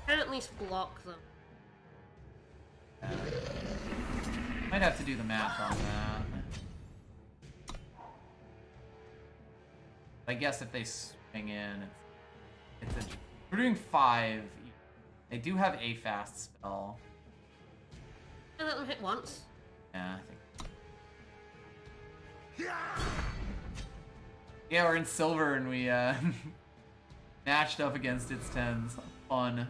Can at least block them. Might have to do the math on that. I guess if they swing in, it's interesting. We're doing 5. They do have a fast spell. I let them hit once. Yeah, I think. Yeah, we're in silver and we matched up against its 10s. Fun.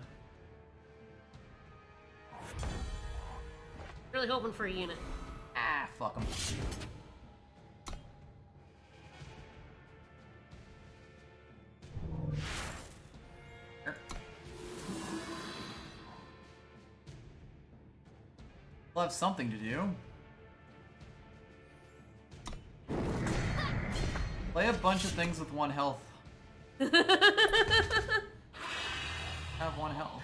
Really hoping for a unit. Ah, fuck them. We'll have something to do. Play a bunch of things with 1 health. Have 1 health.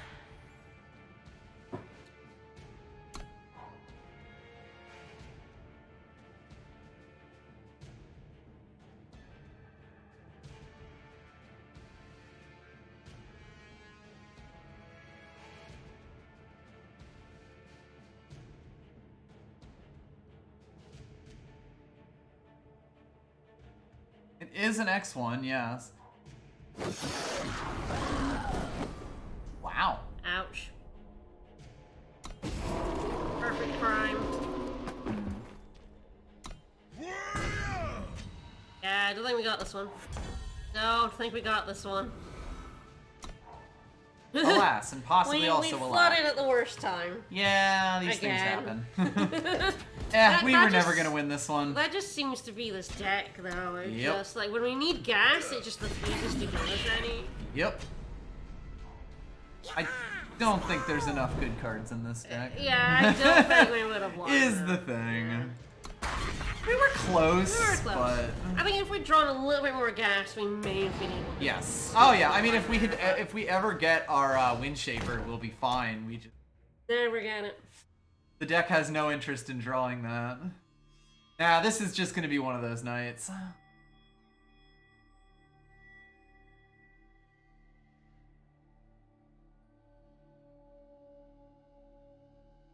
It is an X1, yes. Wow. Ouch. Perfect prime. Yeah, I don't think we got this one. Don't think we got this one. Alas, and possibly we also flooded alas. at the worst time. Yeah, these Again. things happen. That- we that were never just- gonna win this one. That just seems to be this deck, though. It Yep. just like when we need gas, it just refuses to give us any. Yep. I don't think there's enough good cards in this deck. Yeah, I don't think we would have won. Is that. the thing. Yeah. We were close, We were close. but I think if we'd drawn a little bit more gas, we may have been able to. yes. Oh yeah. I mean, if we ever get our Wind Shaper, we'll be fine. We just Never get it. the deck has no interest in drawing that. Nah, this is just gonna be one of those nights.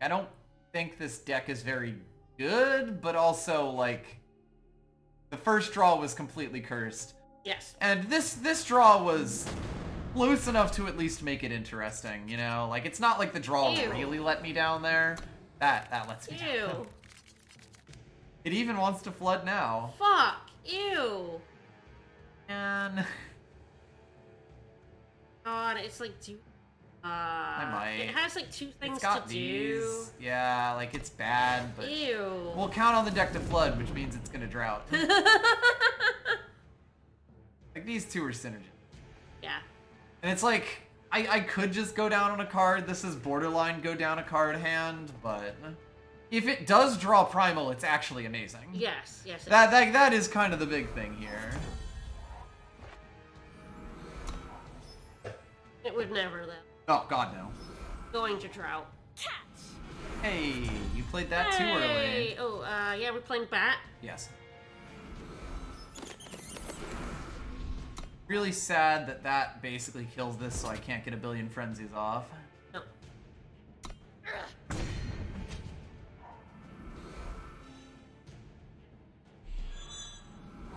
I don't think this deck is very good, but also, like, the first draw was completely cursed. Yes. And this draw was close enough to at least make it interesting, you know? Like, it's not like the draw Ew. really let me down there. That lets me down. Ew. It even wants to flood now. Fuck. Ew. And God, it's like two. might. It has like two things it's got to these. do. Yeah, like, it's bad, but Ew. we'll count on the deck to flood, which means it's gonna drought. Like, these two are synergy. Yeah. And it's like, I could just go down on a card. This is borderline go down a card hand, but if it does draw Primal, it's actually amazing. Yes. Yes. That is kind of the big thing here. It would never though. Oh, God, no. Going to drought. Hey, you played that too early. Hey! Oh, yeah, we're playing Bat. Yes. Really sad that basically kills this, so I can't get a billion frenzies off. No.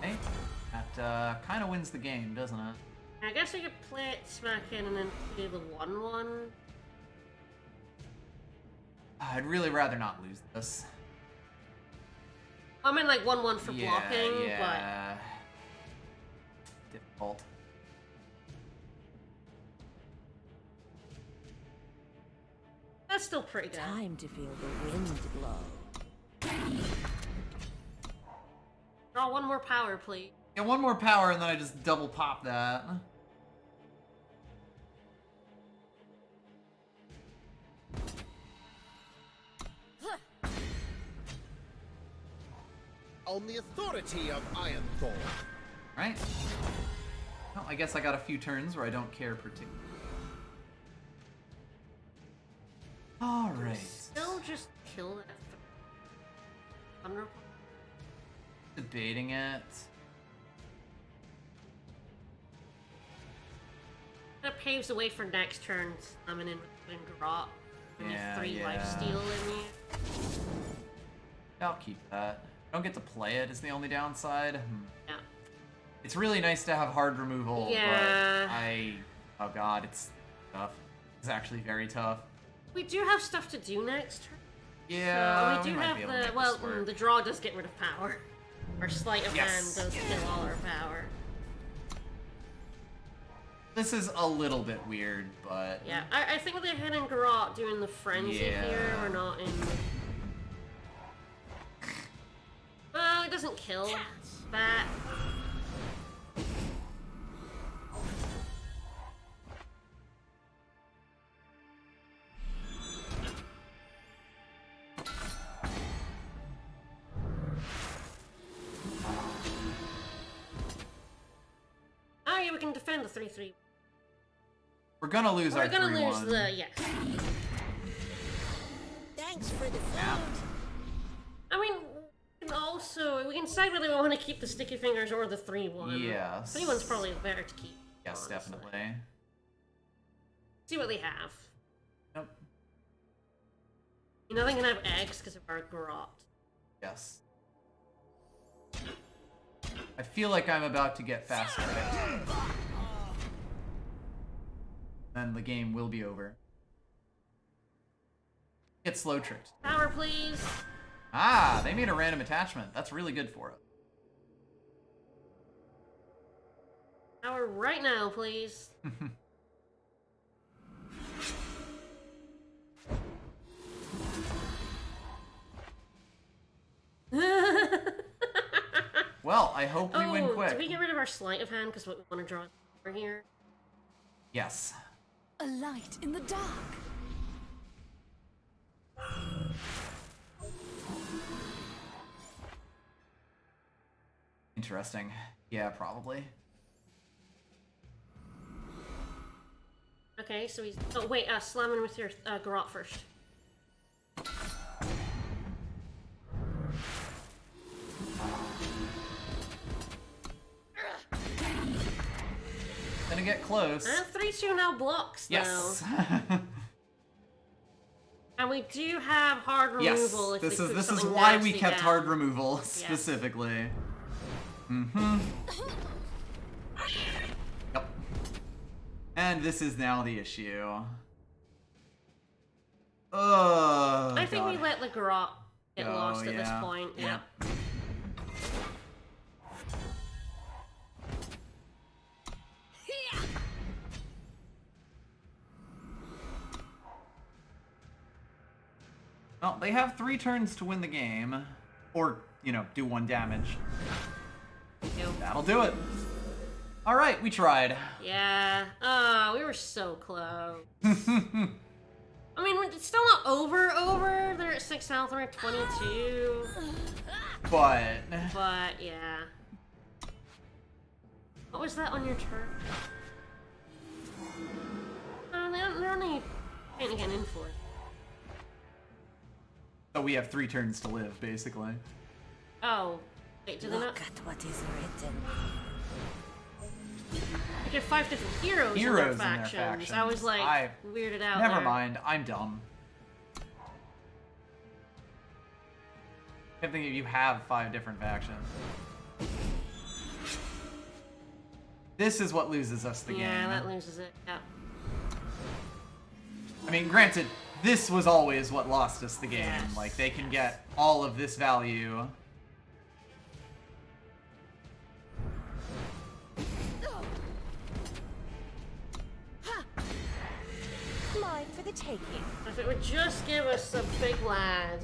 Hey, that kind of wins the game, doesn't it? I guess I could play it smack in and then do the 1/1. I'd really rather not lose this. I mean, like 1/1 for Yeah, blocking, yeah. Difficult. but that's still pretty good. Time to feel the wind blow. Draw one more power, please. Yeah, one more power and then I just double pop that. On the authority of Ironthorn. Right? Well, I guess I got a few turns where I don't care particularly. Alright. Still just kill that Thunder. Debating it. That paves the way for next turn summon in drop. Yeah, 3 yeah. lifesteal in you. I'll keep that. Don't get to play it is the only downside. Yeah. It's really nice to have hard removal, Yeah. but oh god, it's tough. It's actually very tough. We do have stuff to do next turn. Yeah, So we do might have be able to the make well, this work. the draw does get rid of power. Our sleight of Yes. hand does kill all our power. This is a little bit weird, but Yeah, I think with the head and garrote doing the frenzy Yeah. here, we're not in. Well, it doesn't kill that. Oh yeah, we can defend the 3/3. we're gonna lose We're our gonna 3-1. lose the yeah. Thanks for the food. I mean, we can decide whether we want to keep the sticky fingers or the 3/1. Yes. 3/1's probably better to keep. Yes, honestly. definitely. See what they have. Yep. You know they can have eggs because of our garrote. Yes. I feel like I'm about to get faster. Then the game will be over. Get slow tricked. Power, please. Ah, they made a random attachment. That's really good for us. Power right now, please. I hope we win quick. Did we get rid of our sleight of hand because what we want to draw over here? Yes. A light in the dark. Interesting. Yeah, probably. Okay, so he's. Oh wait, slamming with your garrote first. Gonna get close. 3-2 now blocks though. Yes. And we do have hard removal. Yes. If This is why we kept hard removal specifically. Mm-hmm. Yep. And this is now the issue. Oh, I think God. we let the garrote get lost at this yeah. point. Yeah. Yep. Well, they have 3 turns to win the game. Or, you know, do 1 damage. That'll do it. Alright, we tried. Yeah. Oh, we were so close. I mean, it's still not over. They're at 6 health, we're at 22. But yeah. What was that on your turn? Oh, they're only trying to get in for it. so we have 3 turns to live, basically. Oh. Wait, do they not? Look at what is written. You have 5 different heroes in their factions. I was like, weirded out Never there. mind, I'm dumb. I think you have 5 different factions. This is what loses us the game. Yeah, that loses it. Yeah. I mean, granted, this was always what lost us the game. Yes, Like, they can get all of this value. Mine for the taking. If it would just give us some big lad,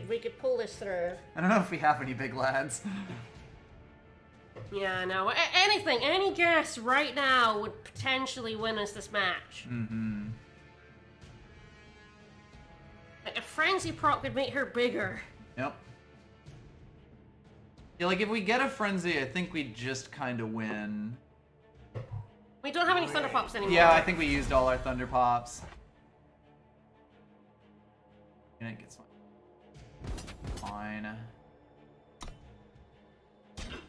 we could pull this through. I don't know if we have any big lads. Yeah, no. Anything, any guess right now would potentially win us this match. Mm-hmm. Like a frenzy proc would make her bigger. Yep. Yeah, like if we get a frenzy, I think we just kind of win. We don't have any thunder pops anymore. Yeah, I think we used all our thunder pops. And it gets fine.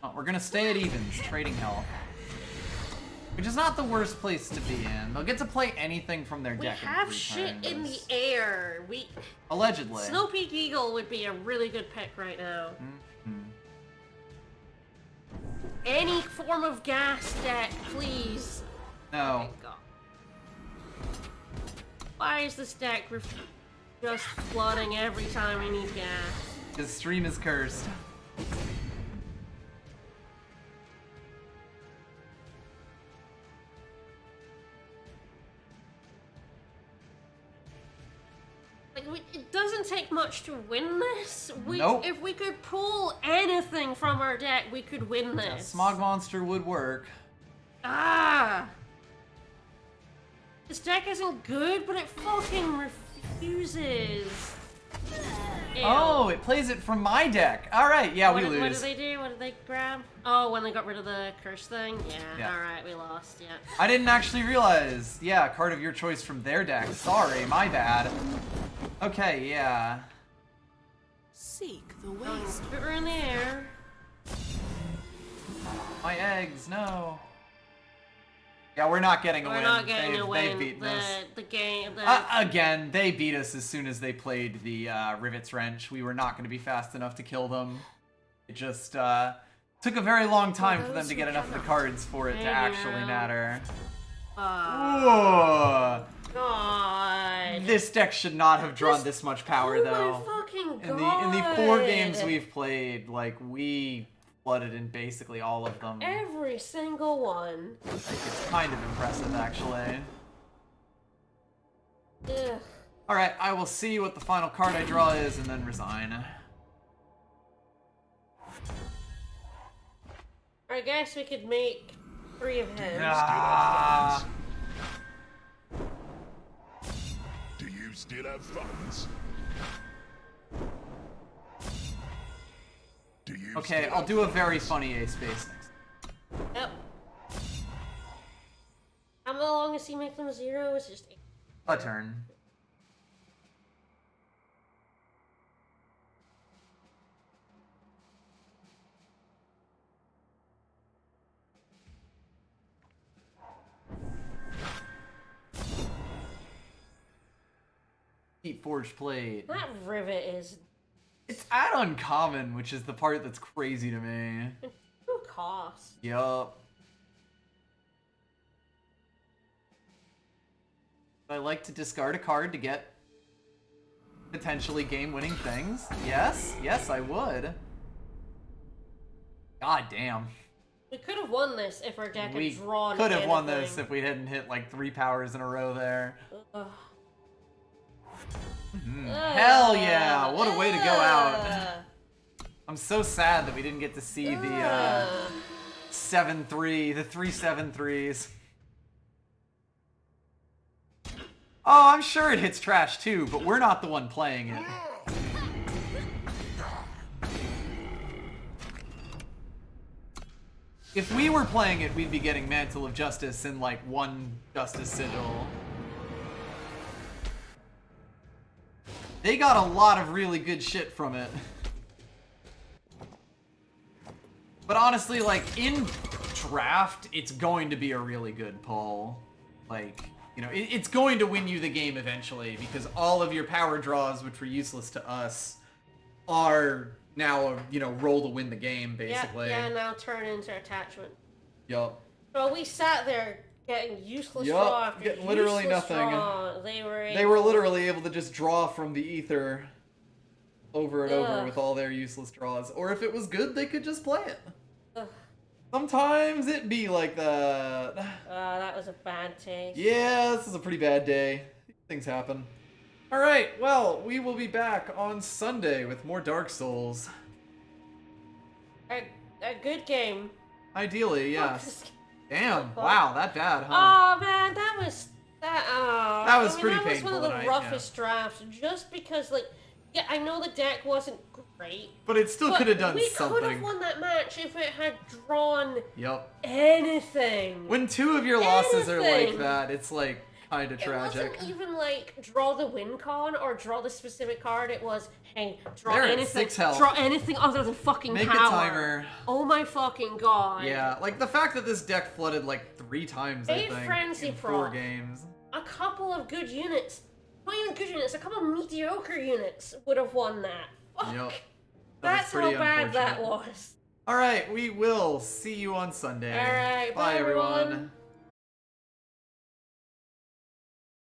Oh, we're gonna stay at evens, trading health. Which is not the worst place to be in. They'll get to play anything from their We deck have in 3 shit turns. in the air. Allegedly. Snow Peak Eagle would be a really good pick right now. Mhm. Any form of gas deck, please. No. Oh my God. Why is this deck just flooding every time we need gas? His stream is cursed. Like, it doesn't take much to win this. Nope. If we could pull anything from our deck, we could win Yeah, this. Smog Monster would work. Ah! This deck isn't good, but it fucking refuses. Ew. Oh, it plays it from my deck. Alright, yeah, we lose. What did they do? What did they grab? Oh, when they got rid of the curse thing? Yeah. Alright, we lost, yeah. I didn't actually realize. Yeah, card of your choice from their deck. Sorry, my bad. Okay, yeah. Seek the Oh, waste. we were in the air. My eggs, no. Yeah, we're not getting a We're win. not getting a win. They've beaten us. The game. Again, they beat us as soon as they played the Rivets Wrench. We were not going to be fast enough to kill them. It just took a very long time for them to get enough of the cards for it to actually matter. Whoa. God. This deck should not have drawn this much power, Oh though. my fucking In God. the 4 games we've played, like, we flooded in basically all of them. Every single one. It's kind of impressive, actually. Ugh. Alright, I will see what the final card I draw is and then resign. I guess we could make 3 of him. Ah. Do you still have funds? Do you Okay, still I'll have do a funds? very funny ace base next. Yep. How long does he make them 0? It's just 8. A turn. Keep forged plate. That rivet is It's at uncommon, which is the part that's crazy to me. 2 costs. Yup. I like to discard a card to get potentially game-winning things. Yes, yes, I would. God damn. We could have won this if our deck We had drawn could have won this anything. if we hadn't hit like 3 powers in a row there. Ugh. Hell yeah! What a way to go out. Ugh. I'm so sad that we didn't get to see the 7-3, the 3-7-3s. Oh, I'm sure it hits trash too, but we're not the one playing it. If we were playing it, we'd be getting Mantle of Justice and like 1 Justice Sigil. They got a lot of really good shit from it. But honestly, like, in draft, it's going to be a really good pull. Like, you know, it's going to win you the game eventually, because all of your power draws, which were useless to us, are now, you know, roll to win the game, basically. Yeah, now turn into attachment. Yup. So we sat there getting useless Yup, draw after getting literally useless nothing. draw. They were They were literally able to just draw from the ether over and over Ugh. with all their useless draws. Or if it was good, they could just play it. Ugh. Sometimes it be like that. That was a bad taste. Yeah, this is a pretty bad day. Things happen. Alright, well, we will be back on Sunday with more Dark Souls. A good game. Ideally, Fuck yes. this game. Damn, wow, that bad, huh? Oh man, that was That was pretty that was painful one of the tonight, roughest drafts, just because, like, yeah, I know the deck wasn't great, But it still but could have done we could have something. won that match if it had drawn Yep. anything. When 2 of your losses are like Anything. that, it's like kind of It tragic. wasn't even like draw the win con or draw the specific card. It was, hey, draw They're at anything. 6 health. Draw anything other than fucking Make a power. timer. Oh my fucking god. Yeah, like the fact that this deck flooded like 3 times, I 8 think, Frenzy in 4 Proc. games. A couple of good units. Not even good units, a couple of mediocre units would have won that. Fuck. Yep. That's how bad that was. Alright, we will see you on Sunday. Alright, Bye, bye everyone. everyone.